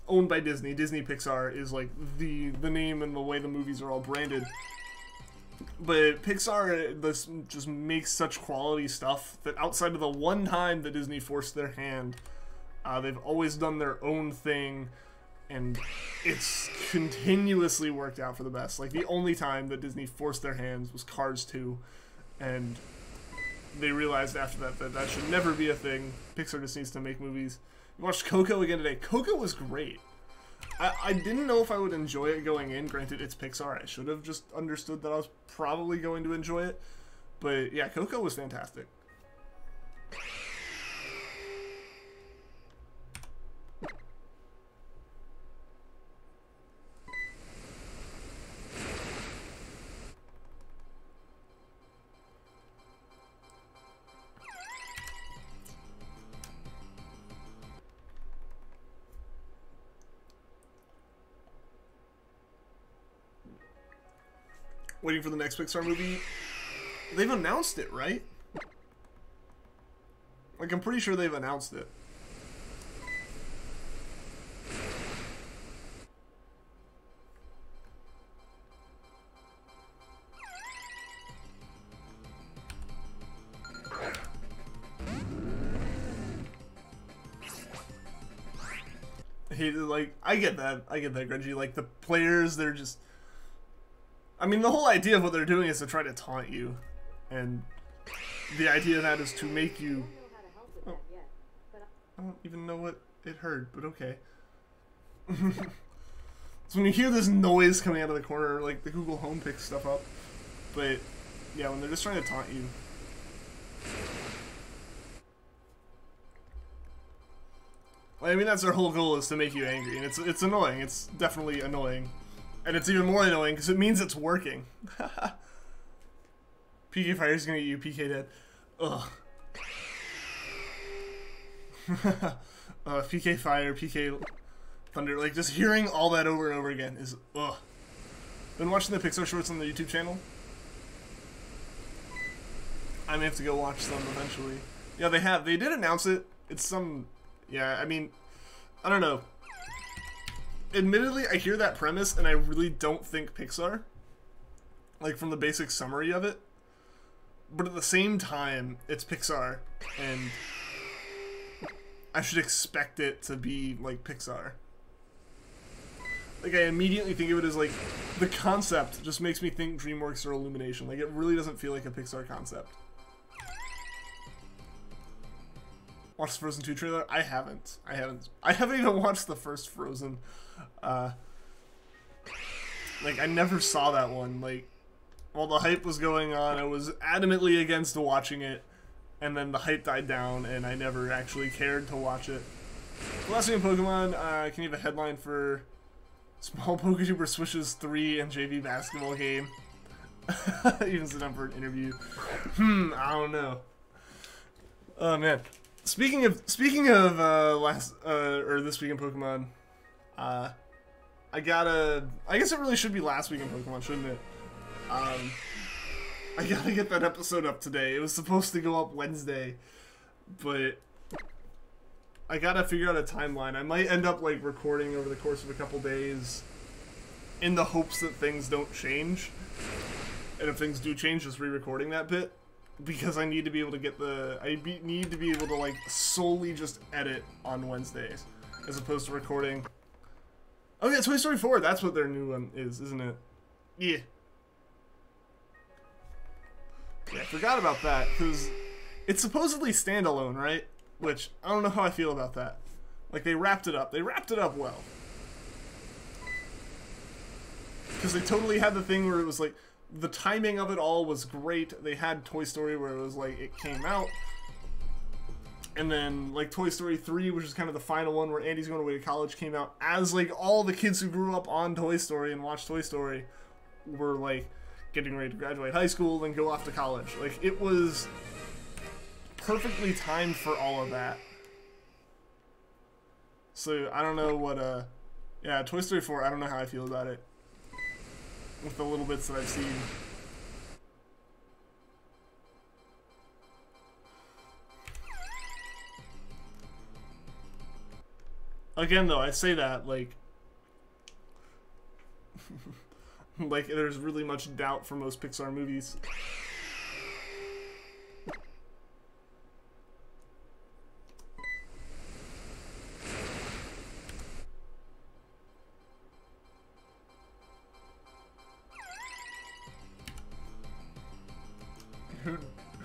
owned by Disney. Disney Pixar is like the name and the way the movies are all branded. But Pixar this just makes such quality stuff that outside of the one time that Disney forced their hand, they've always done their own thing, and it's continuously worked out for the best. Like, the only time that Disney forced their hands was Cars 2, and they realized after that that that should never be a thing. Pixar just needs to make movies. We watched Coco again today. Coco was great. I didn't know if I would enjoy it going in. Granted, it's Pixar. I should have just understood that I was probably going to enjoy it. But yeah, Coco was fantastic. Waiting for the next Pixar movie. They've announced it, right? Like, I'm pretty sure they've announced it. I get that, Grungy. Like, the players, they're just... I mean, the whole idea of what they're doing is to try to taunt you, and the idea of that is to make you... Oh, I don't even know what it heard, but okay. So when you hear this noise coming out of the corner, like, the Google Home picks stuff up, but, yeah, when they're just trying to taunt you. I mean, that's their whole goal, is to make you angry, and it's annoying. It's definitely annoying. And it's even more annoying because it means it's working. PK Fire's gonna get you, PK dead. Ugh. PK Fire, PK Thunder, like, just hearing all that over and over again is ugh. Been watching the Pixar shorts on the YouTube channel. I may have to go watch them eventually. Yeah, they have. They did announce it. It's some... Yeah, I mean, I don't know. Admittedly, I hear that premise, and I really don't think Pixar. Like, from the basic summary of it. But at the same time, it's Pixar, and I should expect it to be, like, Pixar. Like, I immediately think of it as, like, the concept just makes me think DreamWorks or Illumination. Like, it really doesn't feel like a Pixar concept. Watched the Frozen 2 trailer? I haven't. I haven't even watched the first Frozen. Like, I never saw that one. Like, while the hype was going on, I was adamantly against watching it, and then the hype died down, and I never actually cared to watch it. The last thing in Pokemon, can you have a headline for Small PokeTuber Swishes 3 and JV basketball game? Even sit down for an interview. I don't know. Oh, man. Speaking of this week in Pokemon, I guess it really should be last week in Pokemon, shouldn't it? I gotta get that episode up today. It was supposed to go up Wednesday, but I gotta figure out a timeline. I might end up, like, recording over the course of a couple days in the hopes that things don't change. And if things do change, just re-recording that bit. Because I need to be able to get need to be able to, like, solely just edit on Wednesdays, as opposed to recording. Oh yeah, Toy Story 4, that's what their new one is, isn't it? Yeah. Yeah, I forgot about that, because it's supposedly standalone, right? Which, I don't know how I feel about that. Like, they wrapped it up. They wrapped it up well. Because they totally had the thing where it was like, the timing of it all was great. They had Toy Story where it was like, it came out. And then, like, Toy Story 3, which is kind of the final one where Andy's going away to college, came out as, like, all the kids who grew up on Toy Story and watched Toy Story were, like, getting ready to graduate high school and go off to college. Like, it was perfectly timed for all of that. So, I don't know what, yeah, Toy Story 4, I don't know how I feel about it. With the little bits that I've seen. Again, though, I say that, like... Like, there's really much doubt for most Pixar movies.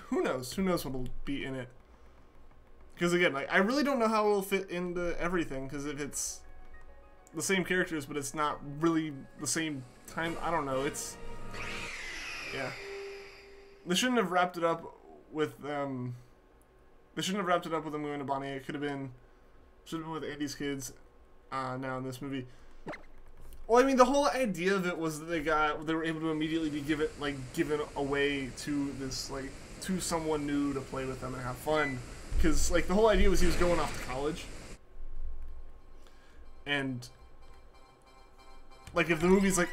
Who knows? Who knows what'll be in it? Because again, like, I really don't know how it'll fit into everything. Because if it's the same characters, but it's not really the same time, I don't know. It's yeah. They shouldn't have wrapped it up with They shouldn't have wrapped it up with them going to Bonnie. It should have been with Andy's kids. Now in this movie. Well, I mean, the whole idea of it was that they were able to immediately be given away to this to someone new to play with them and have fun, because like the whole idea was he was going off to college, and like if the movie's like,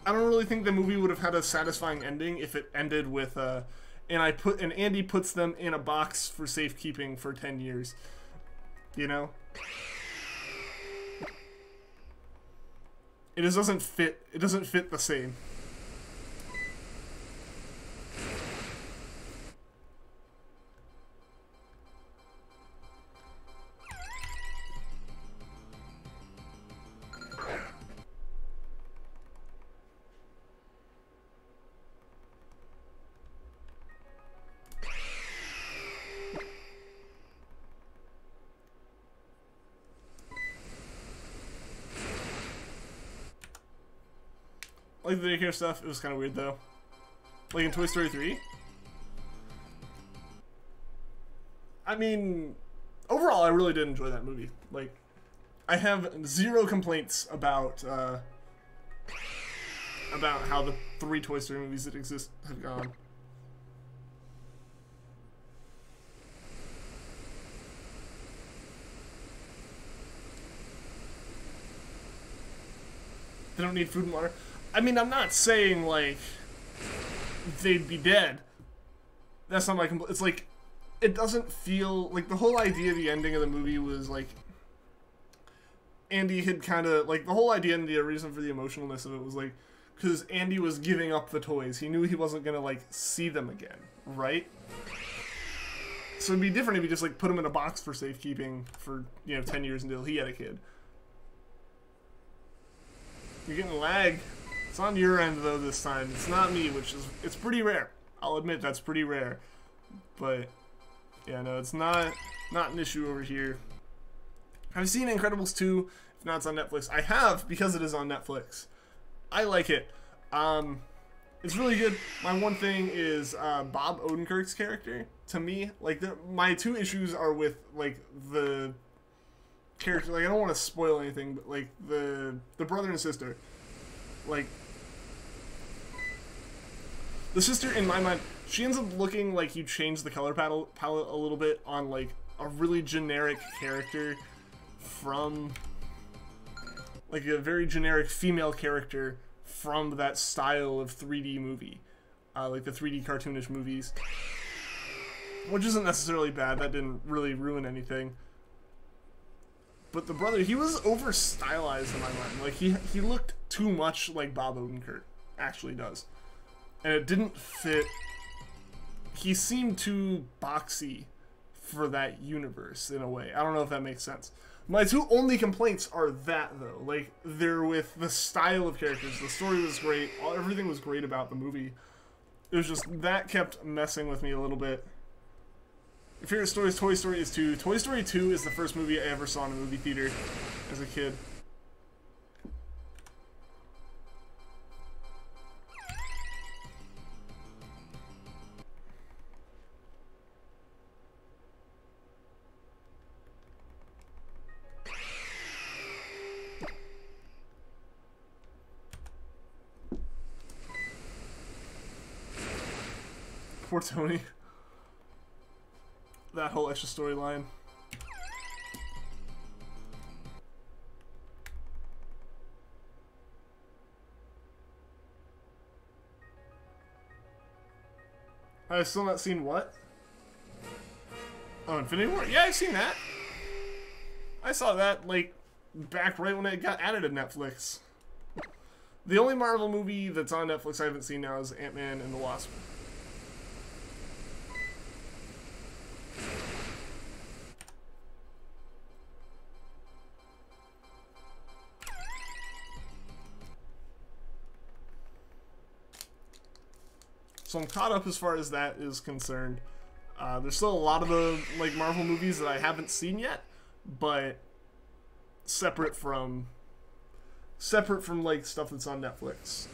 I don't really think the movie would have had a satisfying ending if it ended with and Andy puts them in a box for safekeeping for 10 years, you know. It just doesn't fit. It doesn't fit the same. Like the daycare stuff, it was kind of weird though. Like in Toy Story 3. I mean, overall, I really did enjoy that movie. Like, I have zero complaints about how the 3 Toy Story movies that exist have gone. They don't need food and water. I mean, I'm not saying, like, they'd be dead. That's not my complaint. It's like, it doesn't feel... Like, the whole idea of the ending of the movie was, like... Andy had kind of... Like, the whole idea and the reason for the emotionalness of it was, like... Because Andy was giving up the toys. He knew he wasn't going to, like, see them again. Right? So it'd be different if you just, like, put them in a box for safekeeping for, 10 years until he had a kid. You're getting lag. It's on your end, though, this time. It's not me, it's pretty rare. I'll admit that's pretty rare. But, yeah, no, it's not an issue over here. I've seen Incredibles 2, if not, it's on Netflix. I have, because it is on Netflix. I like it. It's really good. My one thing is Bob Odenkirk's character. To me, like, my 2 issues are with, like, the character. Like, I don't want to spoil anything, but, like, the brother and sister. Like, the sister, in my mind, she ends up looking like you changed the color palette a little bit on, like, a really generic character from, like, a very generic female character from that style of 3D movie. Like the 3D cartoonish movies. Which isn't necessarily bad. That didn't really ruin anything. But the brother, he was over-stylized in my mind. Like, he looked too much like Bob Odenkirk actually does. And it didn't fit. He seemed too boxy for that universe, in a way. I don't know if that makes sense. My 2 only complaints are that, though. Like, they're with the style of characters. The story was great. Everything was great about the movie. It was just, that kept messing with me a little bit. Your favorite story is Toy Story is 2. Toy Story 2 is the first movie I ever saw in a movie theater as a kid. Poor Tony. That whole extra storyline. I've still not seen what? Oh, Infinity War? Yeah, I've seen that. I saw that, like, back right when it got added to Netflix. The only Marvel movie that's on Netflix I haven't seen now is Ant-Man and the Wasp. So I'm caught up as far as that is concerned. There's still a lot of the like Marvel movies that I haven't seen yet, but separate from like stuff that's on Netflix.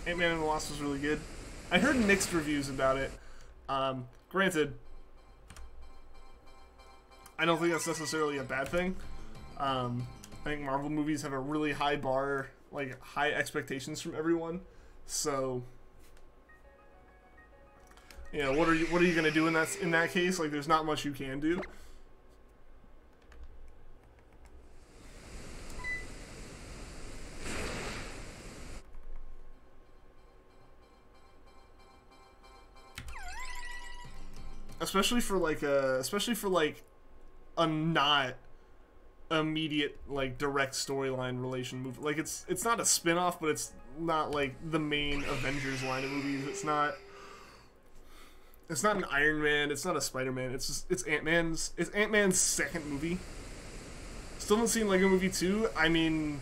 Ant-Man and the Wasp was really good. I heard mixed reviews about it. Granted, I don't think that's necessarily a bad thing. I think Marvel movies have a really high bar, like high expectations from everyone. So, you know, what are you gonna do in that case? Like, there's not much you can do. Especially for like a not immediate like direct storyline relation movie. Like it's not a spin-off, but it's not like the main Avengers line of movies. It's not an Iron Man, it's not a Spider-Man, it's Ant-Man's second movie. Still haven't seen Lego Movie 2. I mean,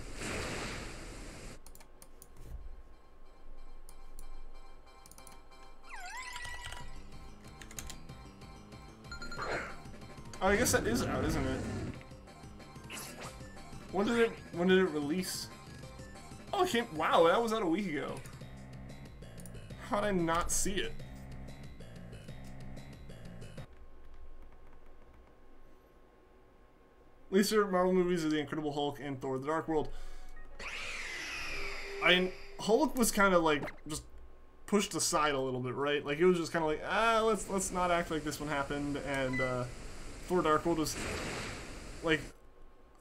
oh, I guess that is out, isn't it? When did it release? Oh, it came, wow, that was out a week ago. How did I not see it? Least favorite Marvel movies are The Incredible Hulk and Thor: The Dark World. Hulk was kind of like just pushed aside a little bit, right? Like it was just kind of like, let's not act like this one happened. And Thor: Dark World was like,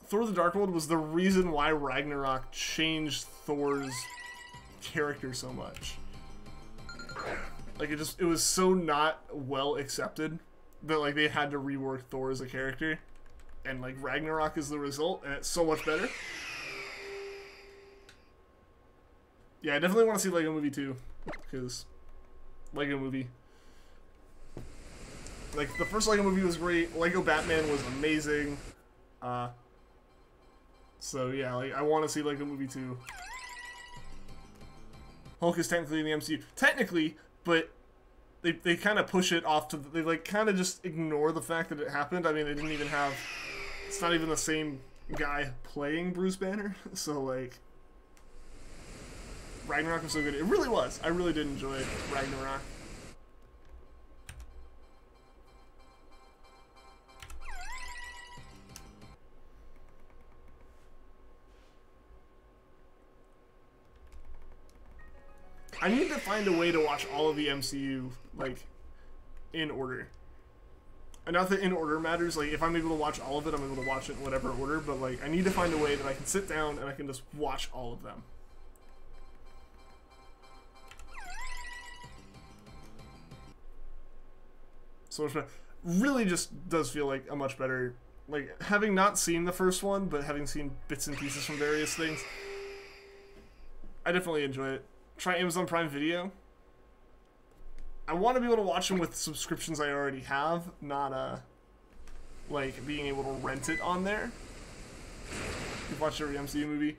Thor: The Dark World was the reason why Ragnarok changed Thor's character so much. Like it was so not well accepted that like they had to rework Thor as a character. And like Ragnarok is the result, and it's so much better. Yeah, I definitely want to see Lego Movie 2, because Lego Movie. Like the first Lego Movie was great. Lego Batman was amazing. So yeah, like I want to see Lego Movie 2. Hulk is technically in the MCU, technically, but they kind of push it off to they like kind of just ignore the fact that it happened. I mean, they didn't even have. It's not even the same guy playing Bruce Banner, so like Ragnarok was so good. It really was. I really did enjoy Ragnarok. I need to find a way to watch all of the MCU like in order. And not that in order matters, like, if I'm able to watch all of it, I'm able to watch it in whatever order, but, like, I need to find a way that I can sit down and I can just watch all of them. So much better. Really just does feel like a much better, like, having not seen the first one, but having seen bits and pieces from various things, I definitely enjoy it. Try Amazon Prime Video. I want to be able to watch them with subscriptions I already have, not, like, being able to rent it on there. You've watched every MCU movie.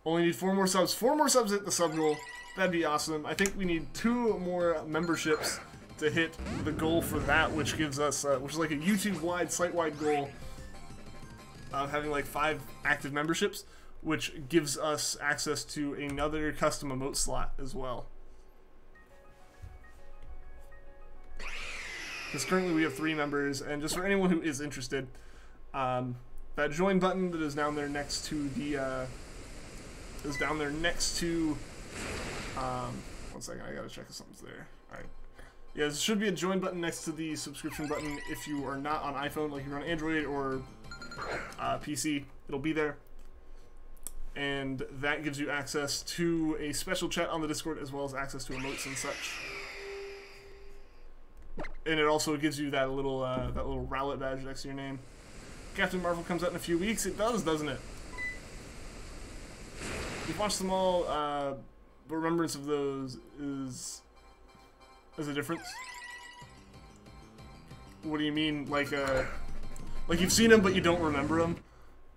Only need 4 more subs. 4 more subs hit the sub goal. That'd be awesome. I think we need 2 more memberships to hit the goal for that, which gives us, which is like a YouTube-wide, site-wide goal of having, like, 5 active memberships, which gives us access to another custom emote slot as well. Because currently we have 3 members, and just for anyone who is interested, that join button that is down there next to the, one second, I gotta check if something's there. Alright. Yeah, there should be a join button next to the subscription button if you are not on iPhone, like if you're on Android or PC, it'll be there. And that gives you access to a special chat on the Discord, as well as access to emotes and such. And it also gives you that little Rowlet badge next to your name. Captain Marvel comes out in a few weeks. It does, doesn't it? You've watched them all, but remembrance of those is a difference. What do you mean, like you've seen them but you don't remember them?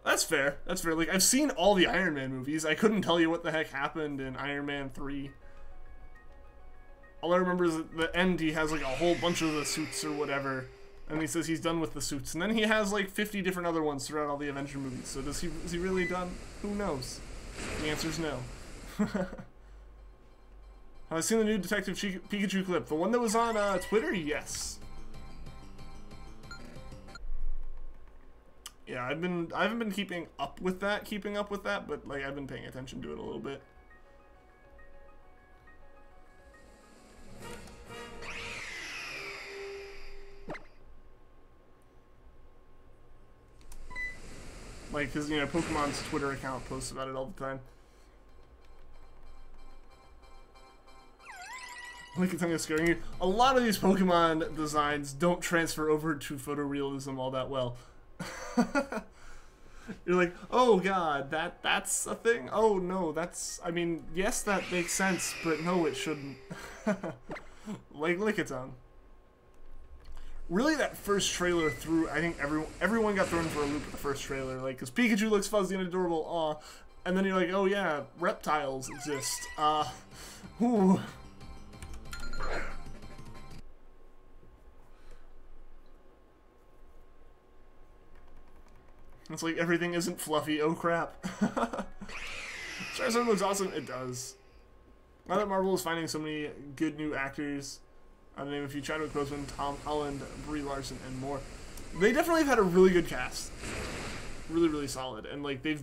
That's fair. That's fair. Like, I've seen all the Iron Man movies. I couldn't tell you what the heck happened in Iron Man 3. All I remember is at the end he has like a whole bunch of the suits or whatever, and he says he's done with the suits, and then he has like 50 different other ones throughout all the Avenger movies. So is he really done? Who knows? The answer's no. Have I seen the new Detective Pikachu clip? The one that was on Twitter? Yes. Yeah, I haven't been keeping up with that, but like I've been paying attention to it a little bit. Like, cause you know, Pokemon's Twitter account posts about it all the time. Like, it's something scaring you. A lot of these Pokemon designs don't transfer over to photorealism all that well. You're like, oh god, that's a thing? Oh no, I mean, yes, that makes sense, but no, it shouldn't. Like Lickitung. Really, that first trailer threw, I think everyone got thrown for a loop with the first trailer, like, because Pikachu looks fuzzy and adorable, aw, and then you're like, oh yeah, reptiles exist, ooh. It's like everything isn't fluffy, oh crap. Charizard looks awesome, it does. Now that Marvel is finding so many good new actors, I name a few: Chadwick Boseman, Tom Holland, Brie Larson, and more. They definitely have had a really good cast. Really, really solid. And like they've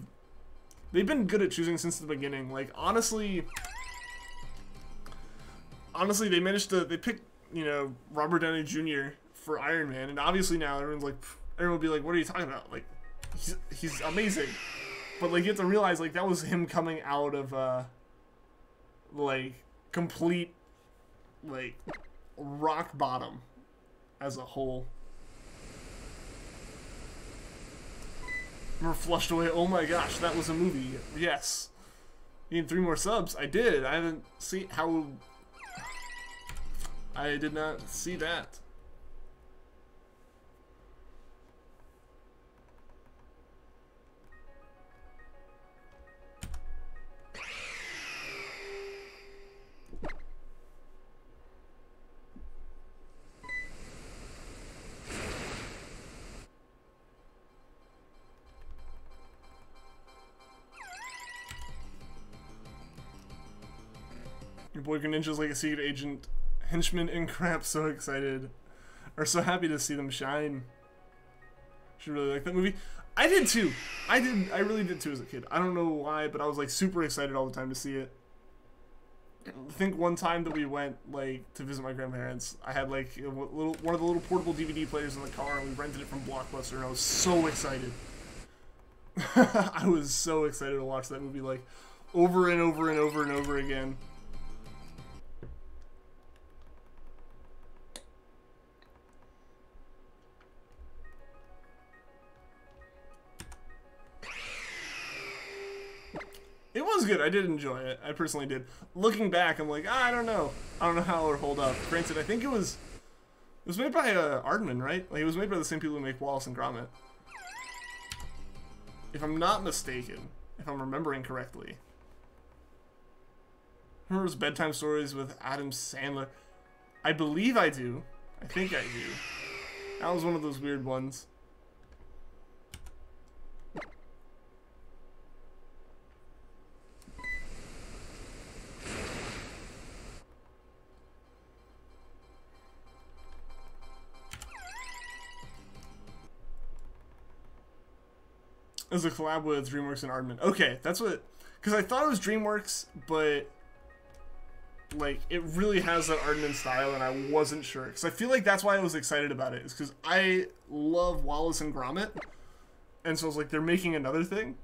been good at choosing since the beginning. Like honestly they managed to picked, you know, Robert Downey Jr. for Iron Man, and obviously now everyone will be like, what are you talking about? Like he's amazing. But like you have to realize like that was him coming out of like complete like rock bottom as a whole. Remember Flushed Away? Oh my gosh, that was a movie. Yes. You need 3 more subs? I did. I haven't seen how. I did not see that. Your boy Greninja's like a secret agent. Henchman and Crap, so excited. Or so happy to see them shine. Should really like that movie. I did too. I really did too as a kid. I don't know why, but I was like super excited all the time to see it. I think one time that we went like to visit my grandparents, I had like one of the little portable DVD players in the car, and we rented it from Blockbuster, and I was so excited. I was so excited to watch that movie like over and over and over and over again. It was good. I did enjoy it. I personally did. Looking back, I'm like, I don't know. I don't know how it would hold up. Granted, I think it was made by Aardman, right? Like, it was made by the same people who make Wallace and Gromit. If I'm not mistaken, if I'm remembering correctly. Remember those bedtime stories with Adam Sandler? I believe I do. I think I do. That was one of those weird ones. It was a collab with DreamWorks and Aardman. Okay, that's what... Because I thought it was DreamWorks, but... Like, it really has that Aardman style, and I wasn't sure. Because I feel like that's why I was excited about it. Is because I love Wallace and Gromit. And so I was like, they're making another thing?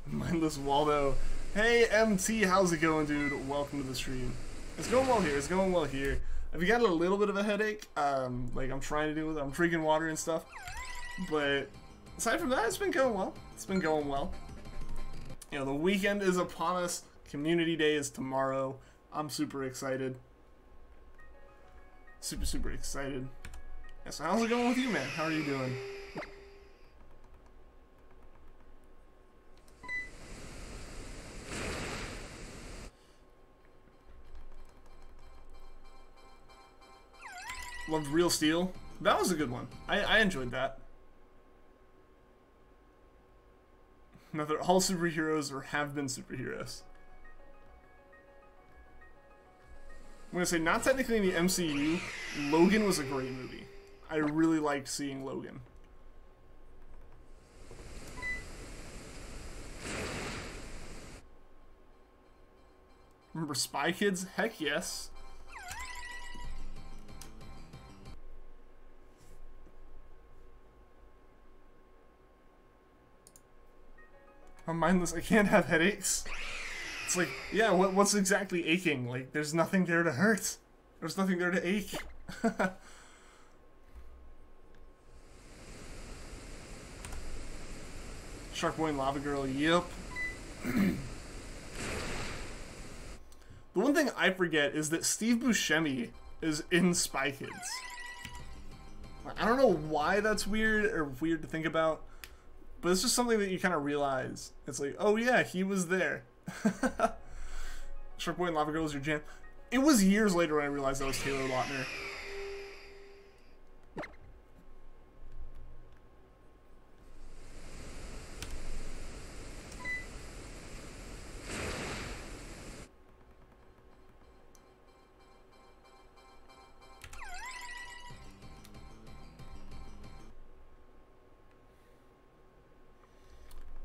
Mindless Waldo. Hey, MT, how's it going, dude? Welcome to the stream. It's going well here. It's going well here. If you got a little bit of a headache, like I'm trying to deal with it, I'm drinking water and stuff. But... aside from that, it's been going well. It's been going well. You know, the weekend is upon us. Community Day is tomorrow. I'm super excited. Super, super excited. Yeah, so how's it going with you, man? How are you doing? Loved Real Steel. That was a good one. I enjoyed that. Now they're all superheroes or have been superheroes. I'm gonna say, not technically in the MCU, Logan was a great movie. I really liked seeing Logan. Remember Spy Kids? Heck yes. I'm mindless. I can't have headaches. It's like, yeah, what's exactly aching? Like, there's nothing there to hurt. There's nothing there to ache. Shark Boy and Lava Girl, yep. The one thing I forget is that Steve Buscemi is in Spy Kids. I don't know why that's weird or weird to think about, but it's just something that you kind of realize. It's like, oh yeah, he was there. Shark Boy and Lava Girl is your jam. It was years later when I realized that was Taylor Lautner.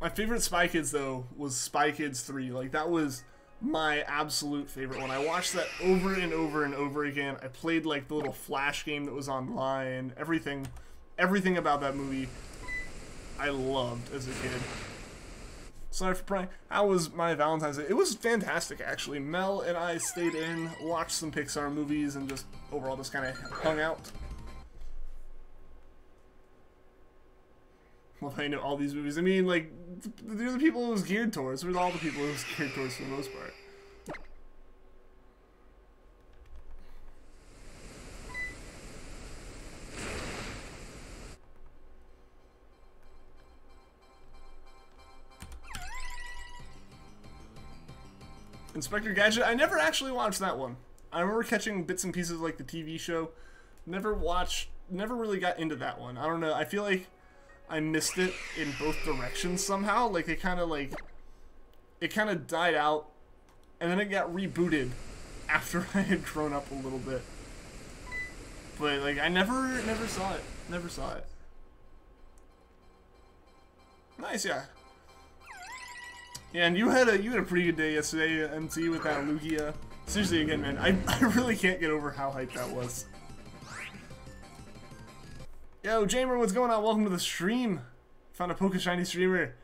My favorite Spy Kids, though, was Spy Kids 3. Like, that was my absolute favorite one. I watched that over and over and over again. I played, like, the little Flash game that was online. Everything about that movie I loved as a kid. Sorry for prying. How was my Valentine's Day? It was fantastic, actually. Mel and I stayed in, watched some Pixar movies, and just overall just kind of hung out. Well, I know all these movies. I mean, like, they're the people it was geared towards. We're all the people it was geared towards for the most part. Inspector Gadget, I never actually watched that one. I remember catching bits and pieces like the TV show. Never really got into that one. I don't know. I feel like I missed it in both directions somehow. Like, it kind of died out, and then it got rebooted after I had grown up a little bit. But, like, I never saw it. Never saw it. Nice, yeah. Yeah, and you had a pretty good day yesterday, MT, with that Lugia. Seriously, again, man, I really can't get over how hyped that was. Yo, Jamer, what's going on? Welcome to the stream. Found a Poochyena streamer.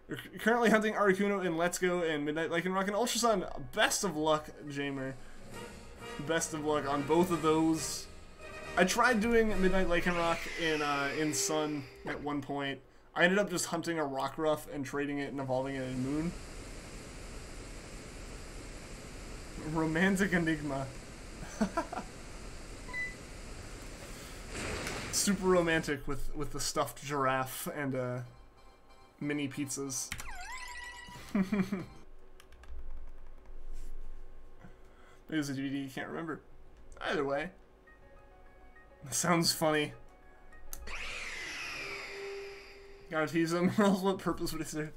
We're currently hunting Articuno in Let's Go and Midnight Lycanroc and Ultra Sun. Best of luck, Jamer. Best of luck on both of those. I tried doing Midnight Lycanroc in Sun at one point. I ended up just hunting a Rockruff and trading it and evolving it in Moon. Romantic Enigma. Super romantic with the stuffed giraffe and mini pizzas. Maybe it was a DVD, you can't remember. Either way. That sounds funny. Gotta tease him, or else what purpose would it serve?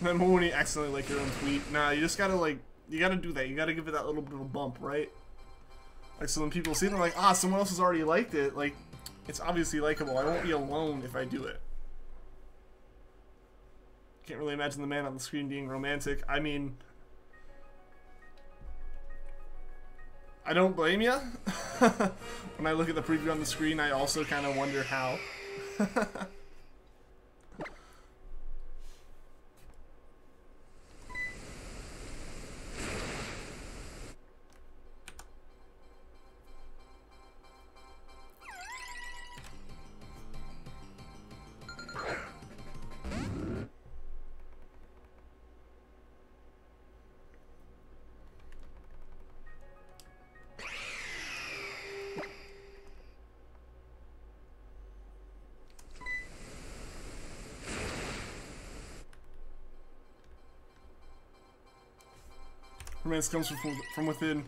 Then when you accidentally like your own tweet, nah, you just gotta you gotta do that. You gotta give it that little bit of a bump, right? Like, so when people see it, they're like, ah, someone else has already liked it. Like, it's obviously likable. I won't be alone if I do it. Can't really imagine the man on the screen being romantic. I mean, I don't blame ya. When I look at the preview on the screen, I also kind of wonder how. Romance comes from within,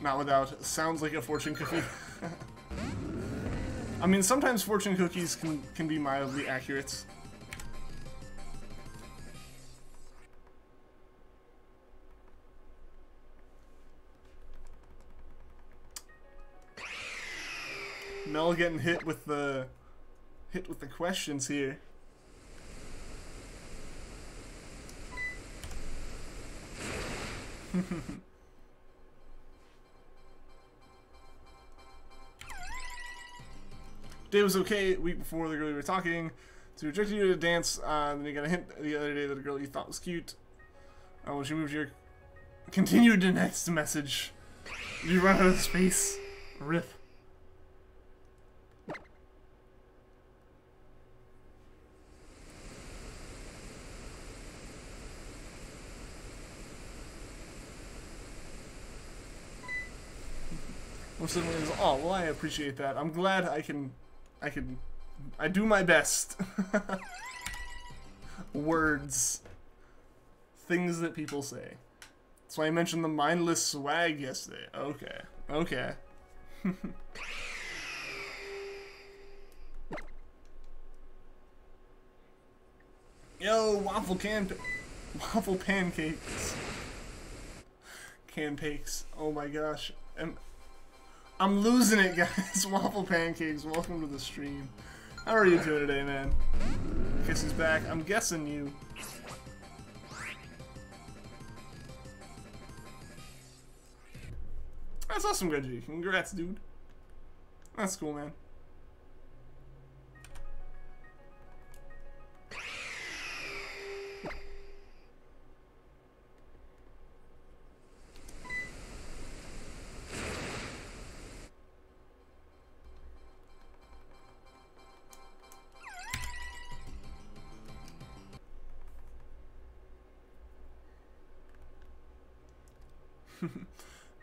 not without. Sounds like a fortune cookie. I mean, sometimes fortune cookies can be mildly accurate. Mel getting hit with the questions here. Day was okay. Week before, the girl you were talking to rejected you to dance. Then you got a hint the other day that a girl you thought was cute. When she moved your continued the next message. You run out of space. Rip. Oh, well, I appreciate that. I'm glad I do my best. Words. Things that people say. That's why I mentioned the mindless swag yesterday. Okay. Okay. Yo, waffle pancakes. Pancakes. Oh my gosh. I'm losing it, guys. Waffle pancakes, welcome to the stream. How are you doing today, man? Kiss is back. I'm guessing you. That's awesome, Reggie. Congrats, dude. That's cool, man.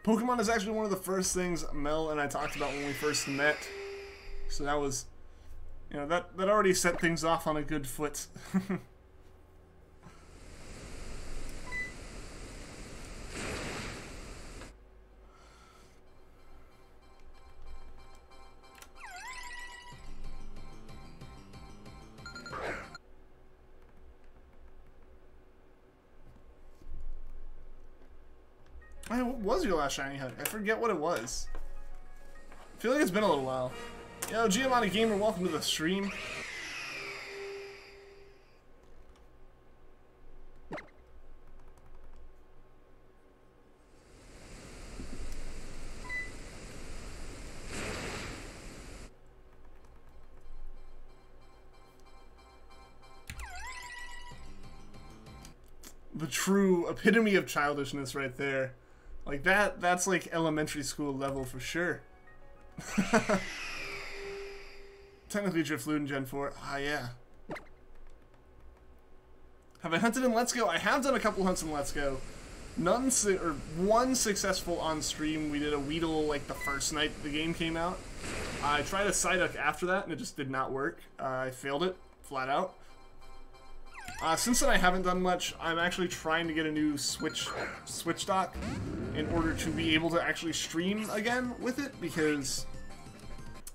Pokemon is actually one of the first things Mel and I talked about when we first met. So that was, you know, that already set things off on a good foot. What was your last shiny hunt? I forget what it was. I feel like it's been a little while. Yo, Giamatti Gamer, welcome to the stream. The true epitome of childishness right there. Like that's like elementary school level for sure. Technically Drifloon in Gen 4. Ah, yeah. Have I hunted in Let's Go? I have done a couple hunts in Let's Go. One successful on stream. We did a Weedle like the first night the game came out. I tried a Psyduck after that and it just did not work. I failed it, flat out. Since then I haven't done much. I'm actually trying to get a new Switch dock in order to be able to actually stream again with it, because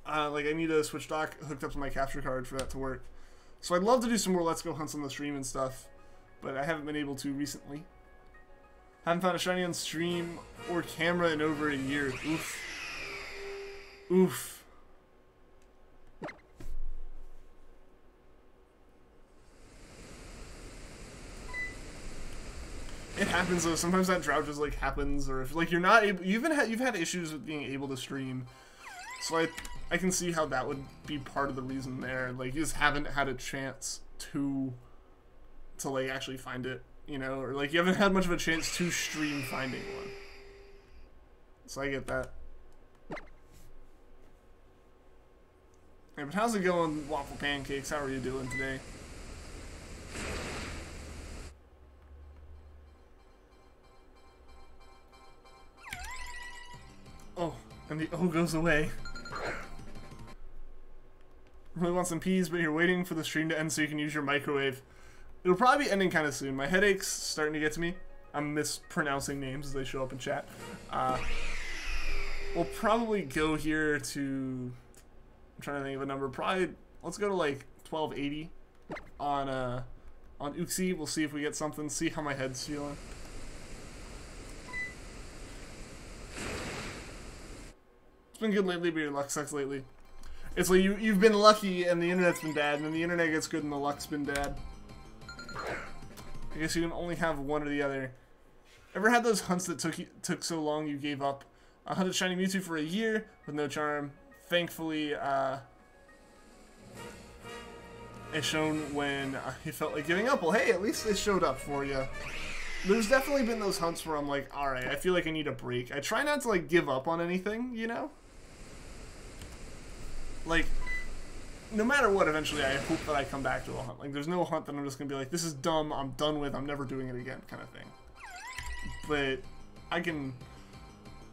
like I need a Switch dock hooked up to my capture card for that to work. So I'd love to do some more Let's Go hunts on the stream and stuff, but I haven't been able to recently. Haven't found a shiny on stream or camera in over a year. Oof. Oof. It happens though. Sometimes that drought just like happens, or if like you're not able, you've had issues with being able to stream. So I can see how that would be part of the reason there. Like you just haven't had a chance to like actually find it, you know, or like you haven't had much of a chance to stream finding one. So I get that. Yeah, but how's it going, Waffle Pancakes? How are you doing today? Oh, and the O goes away. Really want some peas, but you're waiting for the stream to end so you can use your microwave. It'll probably be ending kind of soon. My headache's starting to get to me. I'm mispronouncing names as they show up in chat. We'll probably go here to... I'm trying to think of a number. Probably, let's go to like 1280 on Uxie. We'll see if we get something. See how my head's feeling. It's been good lately, but your luck sucks lately. It's like you've been lucky and the internet's been bad, and then the internet gets good and the luck's been bad. I guess you can only have one or the other. Ever had those hunts that took so long you gave up? I hunted Shiny Mewtwo for a year with no charm. Thankfully, it shone when he felt like giving up. Well, hey, at least it showed up for you. There's definitely been those hunts where I'm like, alright, I feel like I need a break. I try not to, like, give up on anything, you know? Like, no matter what, eventually I hope that I come back to a hunt. Like, there's no hunt that I'm just gonna be like, this is dumb, I'm done with, I'm never doing it again, kind of thing. But I can...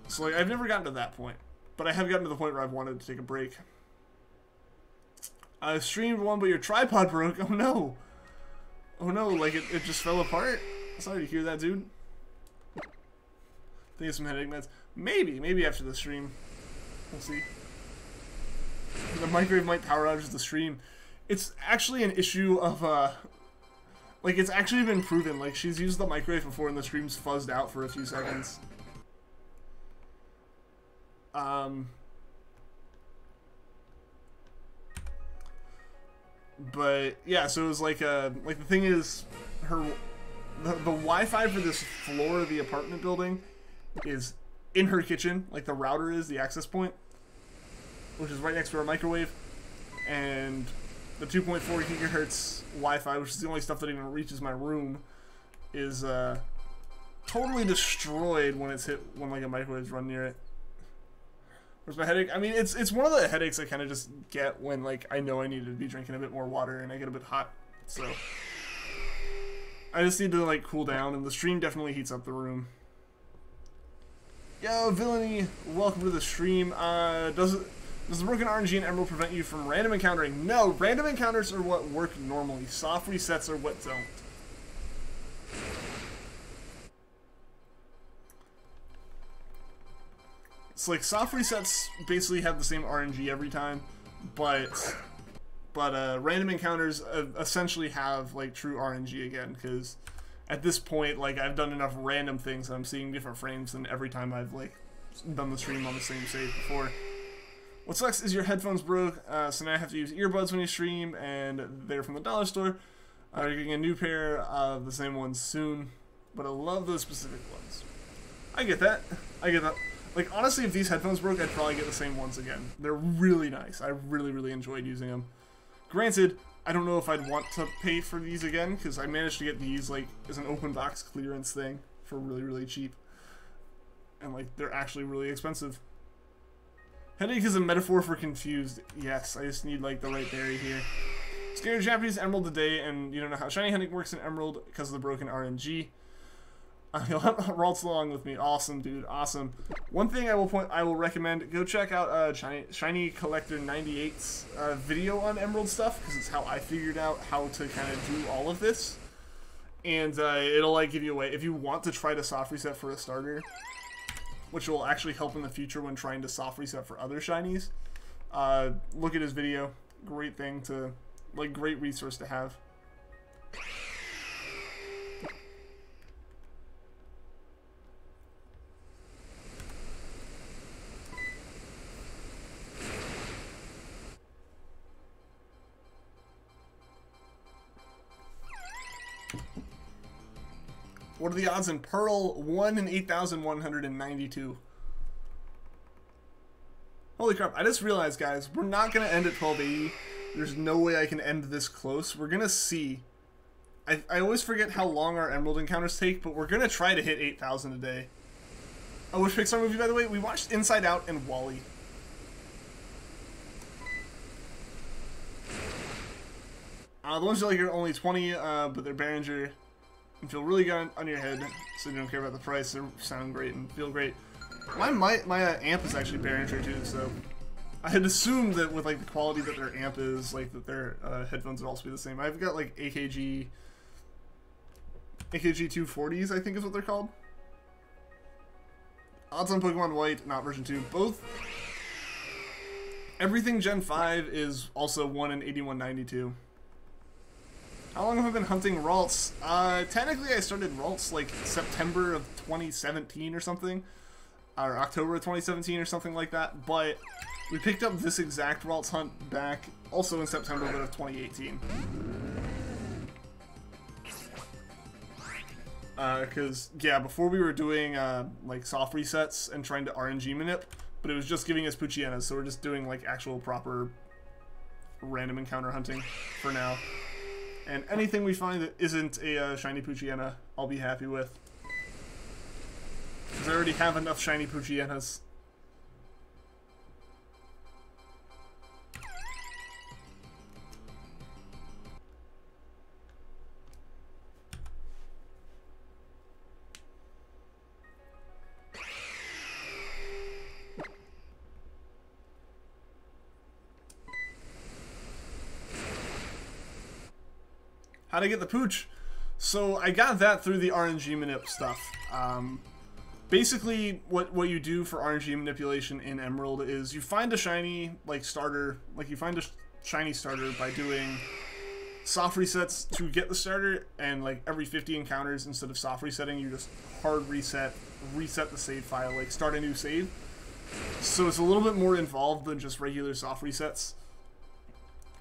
So, like, I've never gotten to that point. But I have gotten to the point where I've wanted to take a break. I streamed one, but your tripod broke. Oh, no. Oh, no, like, it just fell apart. Sorry to hear that, dude. Think of some headache meds. Maybe after the stream. We'll see. The microwave might power outage the stream. It's actually an issue of, like, it's actually been proven. Like, she's used the microwave before and the stream's fuzzed out for a few seconds. But, yeah, so it was like, the thing is, the Wi-Fi for this floor of the apartment building is in her kitchen. Like, the router is, the access point, which is right next to our microwave, and the 2.4 gigahertz Wi-Fi, which is the only stuff that even reaches my room, is totally destroyed when it's hit when like a microwave's run near it. Where's my headache? I mean, it's one of the headaches I kind of just get when like I know I need to be drinking a bit more water and I get a bit hot, so I just need to like cool down, and the stream definitely heats up the room. Yo, Villainy, welcome to the stream. Does the broken RNG and Emerald prevent you from random encountering? No, random encounters are what work normally. Soft resets are what don't. It's like soft resets basically have the same RNG every time, but random encounters essentially have like true RNG again, because at this point, like, I've done enough random things that I'm seeing different frames than every time I've like done the stream on the same save before. What sucks is your headphones broke, so now I have to use earbuds when you stream, and they're from the dollar store. You're getting a new pair of the same ones soon, but I love those specific ones. I get that. I get that. Like, honestly, if these headphones broke, I'd probably get the same ones again. They're really nice. I really, really enjoyed using them. Granted, I don't know if I'd want to pay for these again, because I managed to get these, like, as an open box clearance thing for really, really cheap. And, like, they're actually really expensive. Headache is a metaphor for confused. Yes, I just need, like, the right berry here. Scared Japanese Emerald today, and you don't know how Shiny Headache works in Emerald because of the broken RNG. You'll have Ralts along with me. Awesome, dude. Awesome. One thing I will recommend, go check out Shiny Collector 98's video on Emerald stuff, because it's how I figured out how to kind of do all of this. And it'll like give you a way if you want to try to soft reset for a starter, which will actually help in the future when trying to soft reset for other shinies. Look at his video. Great thing to, like, great resource to have. What are the odds in Pearl? 1 in 8,192. Holy crap, I just realized, guys, we're not going to end at 1280. There's no way I can end this close. We're going to see. I always forget how long our Emerald encounters take, but we're going to try to hit 8,000 a day. Oh, which Pixar movie, by the way? We watched Inside Out and WALL-E. The ones you like are only 20, but they're Behringer and feel really good on your head, so you don't care about the price. They sound great and feel great. My amp is actually Behringer too, so I had assumed that with like the quality that their amp is, like that their headphones would also be the same. I've got like AKG 240s, I think is what they're called. Odds on Pokemon White, not version 2. Both. Everything Gen 5 is also 1 in 8192. How long have I been hunting Ralts? Technically I started Ralts like September of 2017 or something. Or October of 2017 or something like that. But we picked up this exact Ralts hunt back also in September of 2018. Because, yeah, before we were doing like soft resets and trying to RNG manip, but it was just giving us Poochyena, so we're just doing like actual proper random encounter hunting for now. And anything we find that isn't a shiny Poochyena, I'll be happy with. Because I already have enough shiny Poochyenas. How to get the Pooch? So I got that through the RNG manip stuff. Basically, what you do for RNG manipulation in Emerald is you find a shiny like starter, like you find a shiny starter by doing soft resets to get the starter, and like every 50 encounters, instead of soft resetting, you just hard reset the save file, like start a new save. So it's a little bit more involved than just regular soft resets.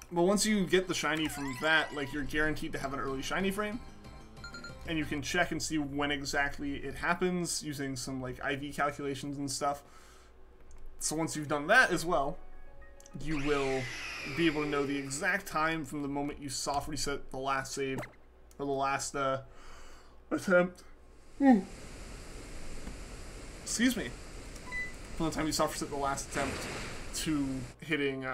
But once you get the shiny from that, like you're guaranteed to have an early shiny frame, and you can check and see when exactly it happens using some like IV calculations and stuff. So once you've done that as well, you will be able to know the exact time from the moment you soft reset the last save, or the last attempt. Excuse me. From the time you soft reset the last attempt to hitting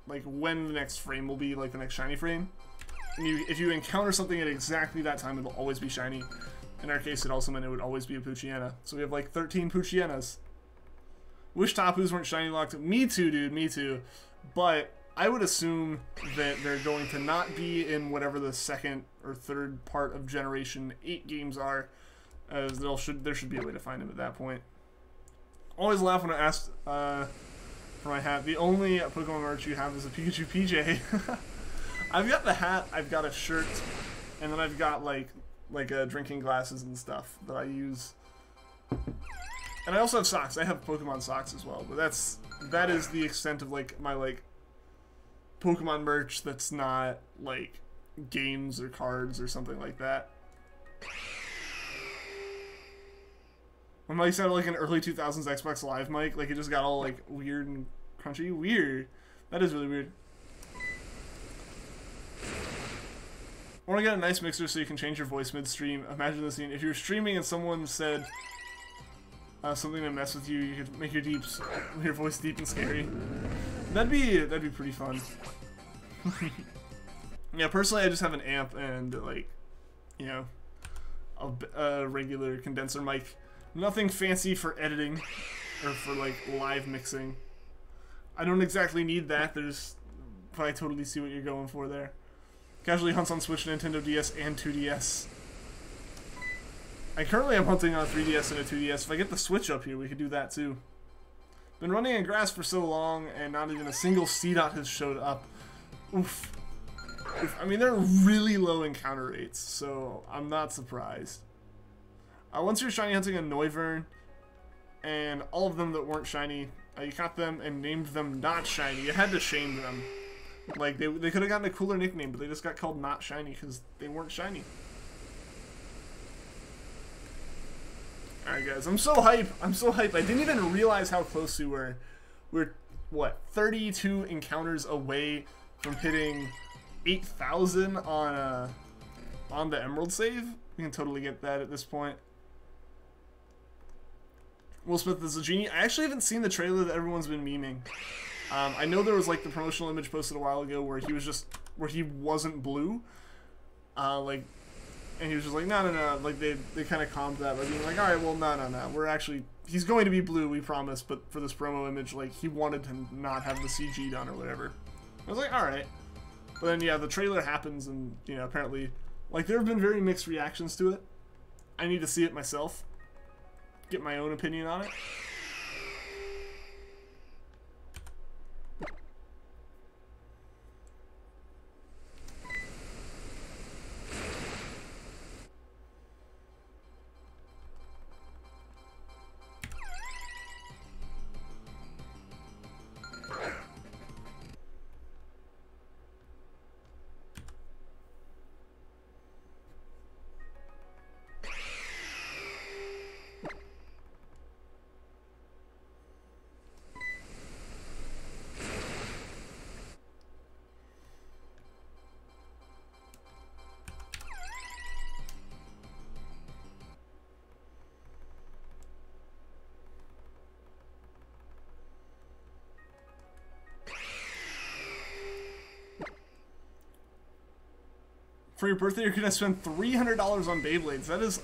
like when the next frame will be, like the next shiny frame. And if you encounter something at exactly that time, it'll always be shiny. In our case, it also meant it would always be a Poochyena. So we have like 13 Poochyenas. Wish Tapus weren't shiny locked. Me too, dude, me too. But I would assume that they're going to not be in whatever the second or third part of Generation 8 games are, as there should be a way to find them at that point. Always laugh when I asked for my hat. The only Pokemon merch you have is a Pikachu PJ. I've got the hat, I've got a shirt, and then I've got like drinking glasses and stuff that I use. And I also have socks. I have Pokemon socks as well, but that is the extent of like my like Pokemon merch that's not like games or cards or something like that. My mic sounded like an early 2000s Xbox Live mic, like it just got all like weird and crunchy. Weird. That is really weird. I want to get a nice mixer so you can change your voice midstream. Imagine the scene. If you're streaming and someone said something to mess with you, you could make your voice deep and scary. That'd be pretty fun. Yeah, personally, I just have an amp and like, you know, a regular condenser mic. Nothing fancy for editing or for like live mixing. I don't exactly need that. But I totally see what you're going for there. Casually hunts on Switch, Nintendo DS, and 2DS. I currently am hunting on a 3DS and a 2DS. If I get the Switch up here, we could do that too. Been running in grass for so long, and not even a single C-Dot has showed up. Oof. Oof. I mean, they're really low encounter rates, so I'm not surprised. Once you're shiny hunting a Noivern, and all of them that weren't shiny, you caught them and named them not shiny. You had to shame them. Like, they could have gotten a cooler nickname, but they just got called not shiny because they weren't shiny. Alright, guys, I'm so hype. I'm so hype. I didn't even realize how close we were. We're, what, 32 encounters away from hitting 8,000 on the Emerald save. We can totally get that at this point. Will Smith is a genie. I actually haven't seen the trailer that everyone's been memeing. I know there was like the promotional image posted a while ago where he was just, where he wasn't blue. Like, and he was just like, no. Like, they kind of calmed that by being like, alright, well, no. We're actually, he's going to be blue, we promise, but for this promo image, like, he wanted to not have the CG done or whatever. I was like, alright. But then, yeah, the trailer happens, and, you know, apparently, like, there have been very mixed reactions to it. I need to see it myself. Get my own opinion on it. For your birthday, you're gonna spend $300 on Beyblades. That is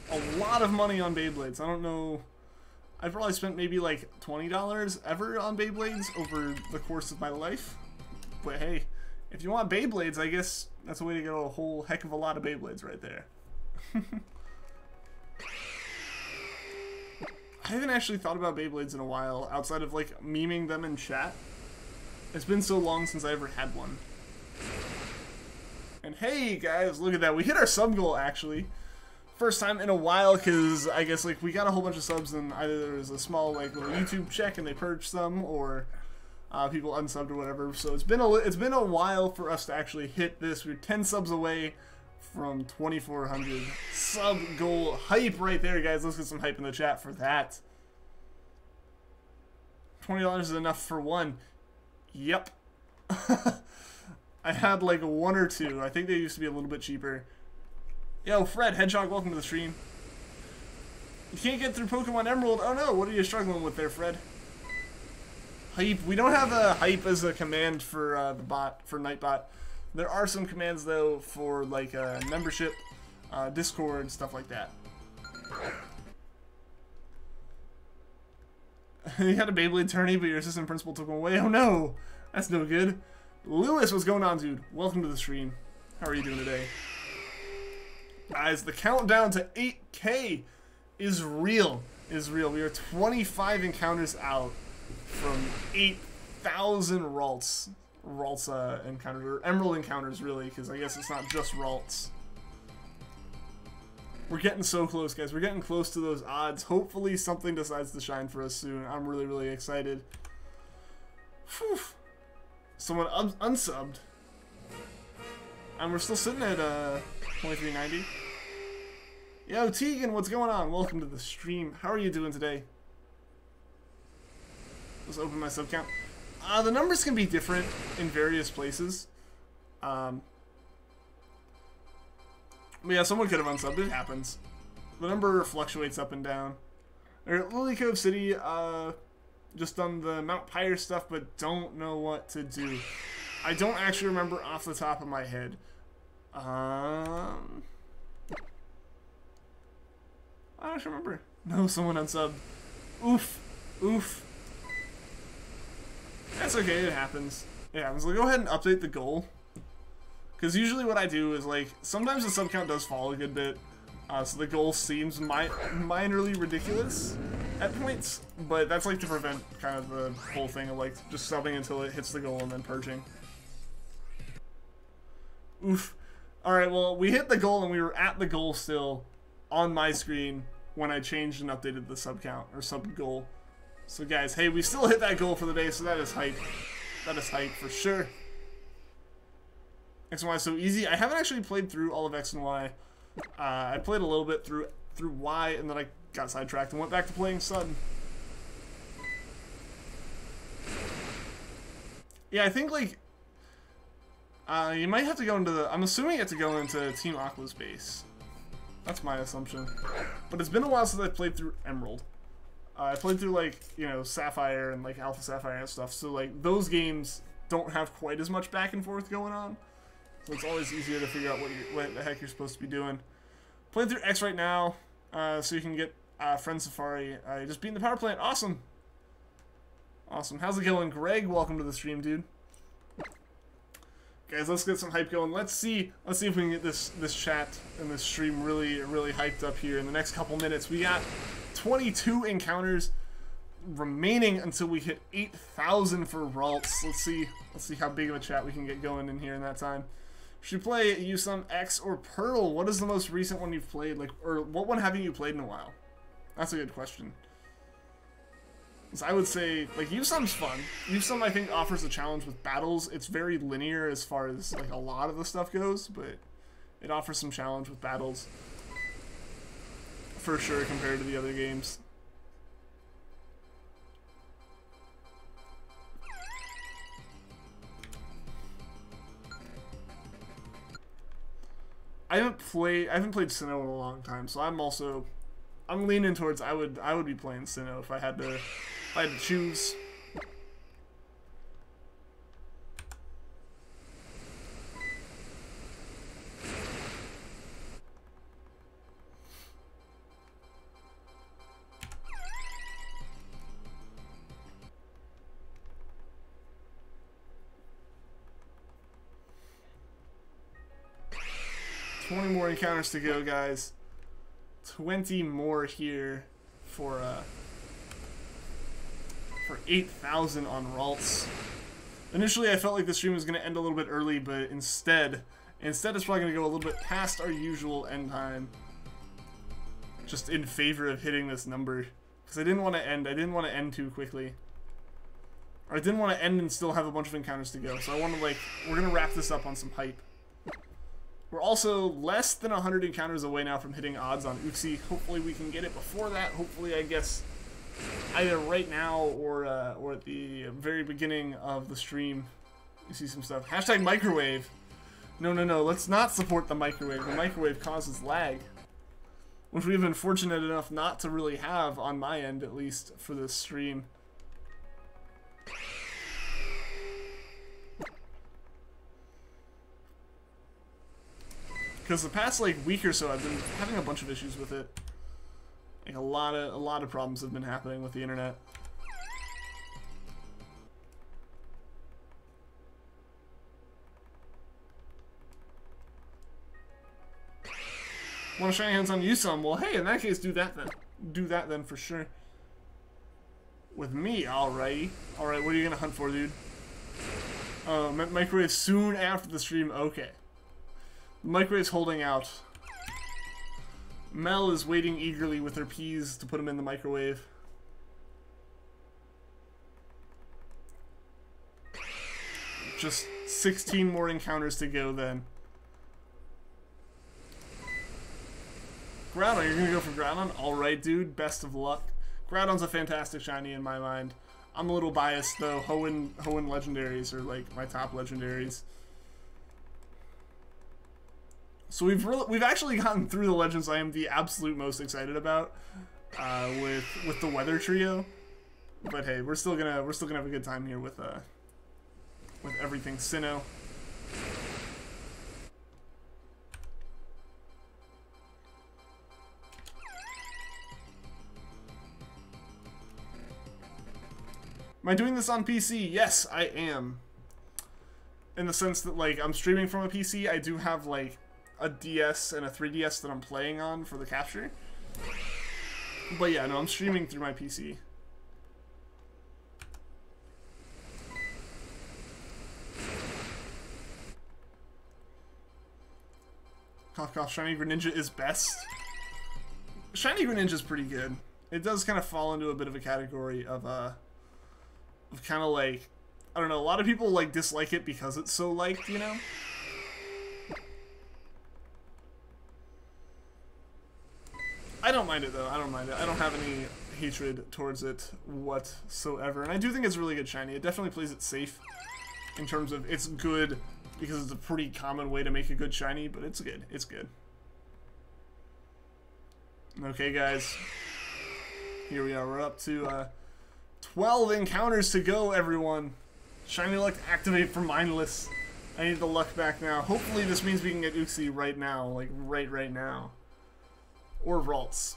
a lot of money on Beyblades. I don't know. I've probably spent maybe like $20 ever on Beyblades over the course of my life. But hey, if you want Beyblades, I guess that's a way to get a whole heck of a lot of Beyblades right there. I haven't actually thought about Beyblades in a while, outside of like memeing them in chat. It's been so long since I ever had one. And hey guys, look at that. We hit our sub goal actually. First time in a while, because I guess like we got a whole bunch of subs and either there was a small like little YouTube check and they purged some, or people unsubbed or whatever. So it's been a while for us to actually hit this. We're 10 subs away from 2,400 sub goal. Hype right there, guys. Let's get some hype in the chat for that. $20 is enough for one. Yep. I had like one or two. I think they used to be a little bit cheaper. Yo, Fred, Hedgehog, welcome to the stream. You can't get through Pokemon Emerald. Oh no, what are you struggling with there, Fred? Hype. We don't have a hype as a command for the bot, for Nightbot. There are some commands though for like membership, Discord, stuff like that. You had a Beyblade tourney, but your assistant principal took one away. Oh no, that's no good. Lewis, what's going on, dude? Welcome to the stream. How are you doing today? Guys, the countdown to 8K is real. We are 25 encounters out from 8,000 Ralts. Encounters, or Emerald encounters, really, because I guess it's not just Ralts. We're getting so close, guys. We're getting close to those odds. Hopefully something decides to shine for us soon. I'm really, really excited. Whew. Someone unsubbed. And we're still sitting at 2390. Yo, Tegan, what's going on? Welcome to the stream. How are you doing today? Let's open my sub count. The numbers can be different in various places. But yeah, someone could have unsubbed. It happens. The number fluctuates up and down. We're at Lily Cove City. Just done the Mount Pyre stuff, but don't know what to do. I don't actually remember off the top of my head. I don't actually remember. No, someone unsubbed. Oof. Oof. That's okay, it happens. It happens. We'll go ahead and update the goal. Because usually what I do is, like, sometimes the sub count does fall a good bit. So the goal seems minorly ridiculous at points, but that's like to prevent kind of the whole thing of like just subbing until it hits the goal and then purging. Oof. Alright, well, we hit the goal and we were at the goal still on my screen when I changed and updated the sub count, or sub goal. So guys, hey, we still hit that goal for the day, so that is hype. That is hype for sure. X and Y is so easy. I haven't actually played through all of X and Y. I played a little bit through Y, and then I got sidetracked and went back to playing Sun. Yeah, I think, like, you might have to go into the... I'm assuming you have to go into Team Aqua's base. That's my assumption. But it's been a while since I played through Emerald. I played through, like, you know, Sapphire and, like, Alpha Sapphire and stuff. So, like, those games don't have quite as much back and forth going on. So it's always easier to figure out what the heck you're supposed to be doing. Playing through X right now, so you can get Friend Safari. Just beating the power plant. Awesome. Awesome. How's it going, Greg? Welcome to the stream, dude. Guys, let's get some hype going. Let's see if we can get this chat and this stream really hyped up here in the next couple minutes. We got 22 encounters remaining until we hit 8,000 for Ralts. Let's see how big of a chat we can get going in here in that time. Should play Usum X or Pearl? What is the most recent one you've played? Like, or what one haven't you played in a while? That's a good question. So I would say, like, Usum's fun. Usum, I think, offers a challenge with battles. It's very linear as far as, like, a lot of the stuff goes, but it offers some challenge with battles. For sure, compared to the other games. I haven't played Sinnoh in a long time, so I'm leaning towards I would be playing Sinnoh if I had to choose. $20 more encounters to go, guys. 20 more here for 8,000 on Ralts. Initially, I felt like the stream was going to end a little bit early, but instead it's probably going to go a little bit past our usual end time. Just in favor of hitting this number. Because I didn't want to end too quickly. Or I didn't want to end and still have a bunch of encounters to go. So I want to, like, we're going to wrap this up on some hype. We're also less than 100 encounters away now from hitting odds on Uxie. Hopefully we can get it before that. Hopefully, I guess, either right now or at the very beginning of the stream, you see some stuff. Hashtag microwave. No, let's not support the microwave. The microwave causes lag, which we've been fortunate enough not to really have on my end, at least for this stream. Because the past, like, week or so, I've been having a bunch of issues with it. Like, a lot of problems have been happening with the internet. Want to shine hands on you some? Well, hey, in that case, do that then. Do that then for sure. With me, alrighty. Alright, what are you gonna hunt for, dude? Microwave soon after the stream. Okay. The microwave's holding out. Mel is waiting eagerly with her peas to put them in the microwave. Just 16 more encounters to go then. Groudon, you're gonna go for Groudon? Alright, dude. Best of luck. Groudon's a fantastic shiny in my mind. I'm a little biased though. Hoenn legendaries are like my top legendaries. So we've actually gotten through the legends I am the absolute most excited about with the weather trio. But hey, we're still gonna have a good time here with everything Sinnoh. Am I doing this on PC? Yes, I am. In the sense that, like, I'm streaming from a PC. I do have, like, a DS and a 3DS that I'm playing on for the capture. But yeah, no, I'm streaming through my PC. Cough cough, Shiny Greninja is best. Shiny Greninja is pretty good. It does kind of fall into a bit of a category of kind of like, I don't know, a lot of people like dislike it because it's so liked, you know? I don't mind it though. I don't mind it. I don't have any hatred towards it whatsoever. And I do think it's a really good shiny. It definitely plays it safe in terms of it's good because it's a pretty common way to make a good shiny, but it's good. It's good. Okay, guys. Here we are. We're up to 12 encounters to go, everyone. Shiny luck to activate for Mindless. I need the luck back now. Hopefully this means we can get Uxie right now. Like, right now. Or Ralts.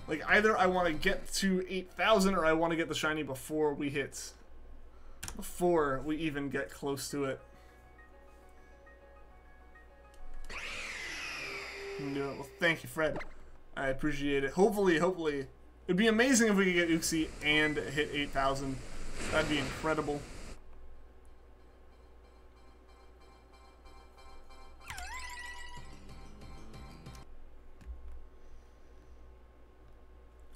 Like, either I want to get to 8,000 or I want to get the shiny before we hit. Before we even get close to it. Well, thank you, Fred. I appreciate it. Hopefully. It'd be amazing if we could get Uxie and hit 8,000. That'd be incredible.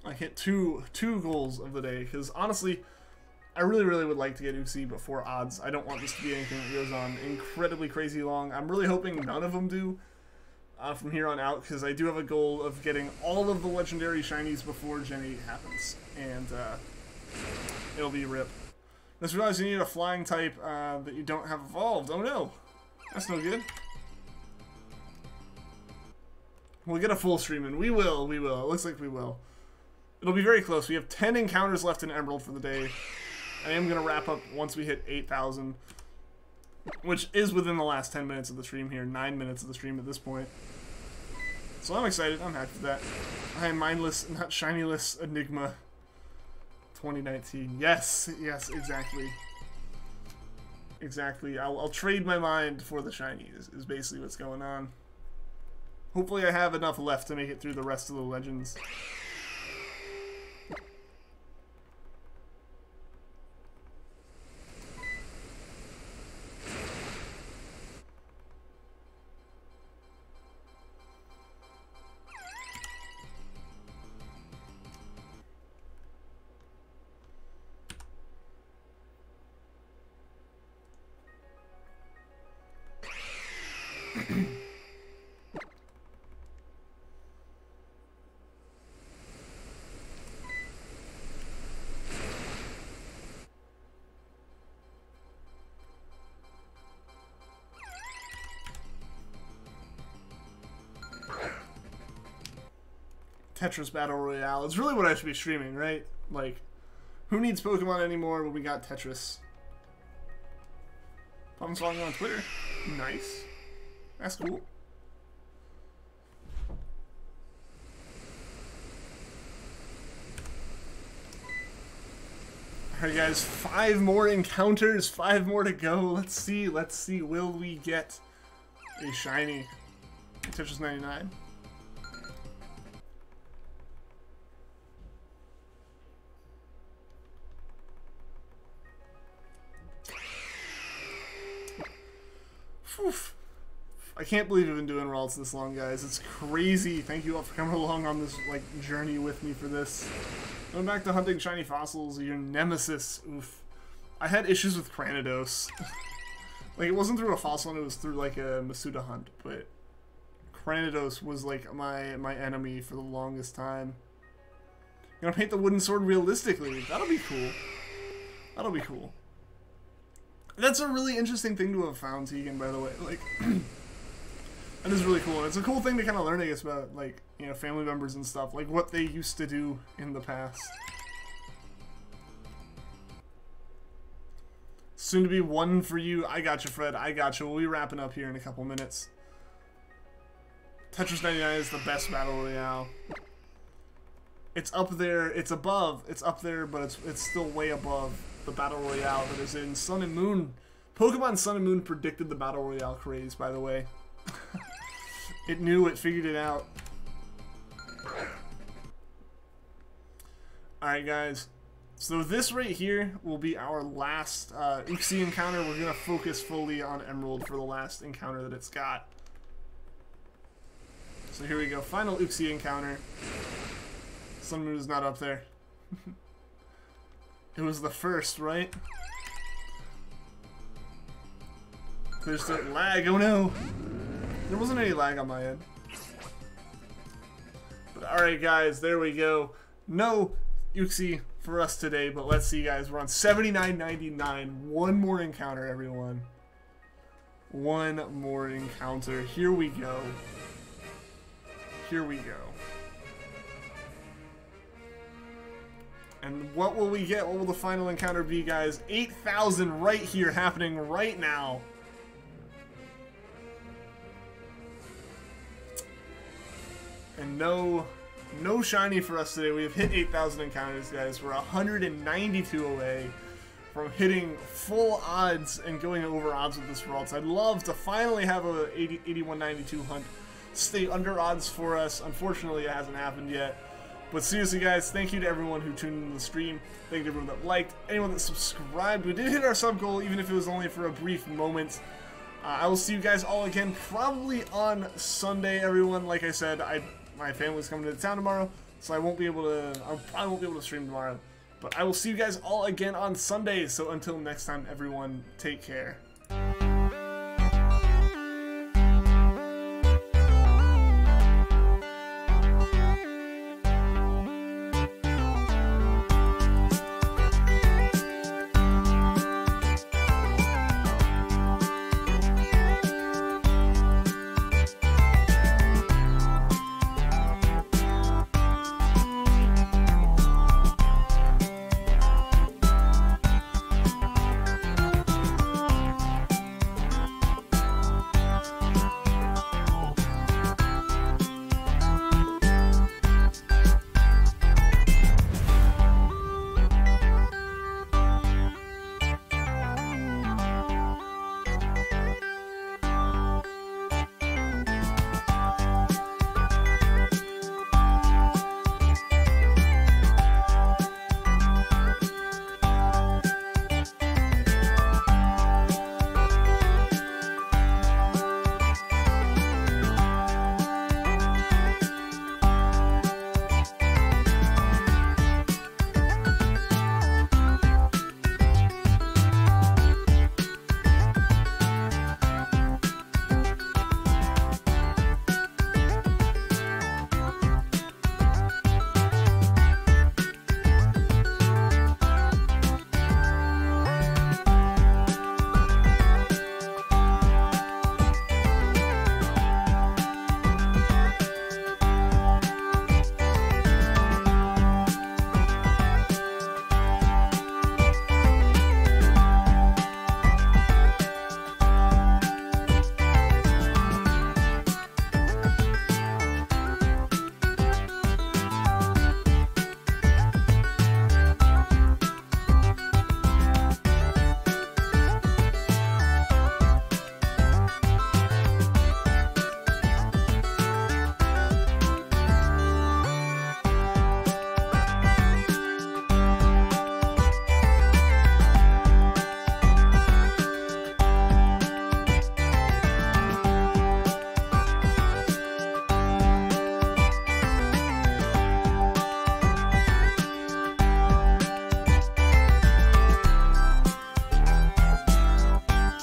I hit two goals of the day, because honestly, I really would like to get Uxie before odds. I don't want this to be anything that goes on incredibly crazy long. I'm really hoping none of them do from here on out, because I do have a goal of getting all of the legendary shinies before Gen 8 happens, and it'll be rip. Just realized you need a flying type that you don't have evolved. Oh no, that's no good. We'll get a full stream in. We will. It looks like we will. It'll be very close. We have 10 encounters left in Emerald for the day. I am going to wrap up once we hit 8,000, which is within the last 10 minutes of the stream here. 9 minutes of the stream at this point. So I'm excited. I'm happy with that. I am mindless, not shinyless Enigma 2019. Yes, exactly. Exactly. I'll trade my mind for the shiny is basically what's going on. Hopefully I have enough left to make it through the rest of the legends. Tetris Battle Royale. It's really what I should be streaming, right? Like, who needs Pokemon anymore when we got Tetris? Problems following on Twitter. Nice. That's cool. Alright guys, 5 more encounters, 5 more to go. Let's see. Will we get a shiny? Tetris 99. Oof. I can't believe I've been doing Ralts this long, guys. It's crazy. Thank you all for coming along on this like journey with me for this. Going back to hunting shiny fossils, your nemesis. Oof. I had issues with Cranidos. Like, it wasn't through a fossil, and it was through like a Masuda hunt, but Cranidos was like my enemy for the longest time. I'm gonna paint the wooden sword realistically. That'll be cool. That'll be cool. That's a really interesting thing to have found, Tegan, by the way. Like, that is really cool. It's a cool thing to kind of learn, I guess, about, like, you know, family members and stuff. Like, what they used to do in the past. Soon to be 1 for you. I got you, Fred. I got you. We'll be wrapping up here in a couple minutes. Tetris 99 is the best Battle Royale. It's up there. It's above. It's up there, but it's still way above the Battle Royale that is in Sun and Moon. Pokemon Sun and Moon predicted the Battle Royale craze, by the way. It knew, it figured it out. Alright guys, so this right here will be our last Uxie encounter. We're going to focus fully on Emerald for the last encounter that it's got. So here we go, final Uxie encounter. Sun and Moon is not up there. It was the first, right? There's the lag. Oh no! There wasn't any lag on my end. But alright guys, there we go. No Uxie for us today, but let's see guys, we're on 79.99. One more encounter, everyone. One more encounter. Here we go. Here we go. And what will we get? What will the final encounter be, guys? 8,000 right here, happening right now. And no shiny for us today. We have hit 8,000 encounters, guys. We're 192 away from hitting full odds and going over odds with this Ralts. I'd love to finally have a 81.92 hunt stay under odds for us. Unfortunately, it hasn't happened yet. But seriously, guys, thank you to everyone who tuned into the stream. Thank you to everyone that liked, anyone that subscribed. We did hit our sub goal, even if it was only for a brief moment. I will see you guys all again probably on Sunday, everyone. Like I said, my family's coming to town tomorrow, so I probably won't be able to stream tomorrow. But I will see you guys all again on Sunday. So until next time, everyone, take care.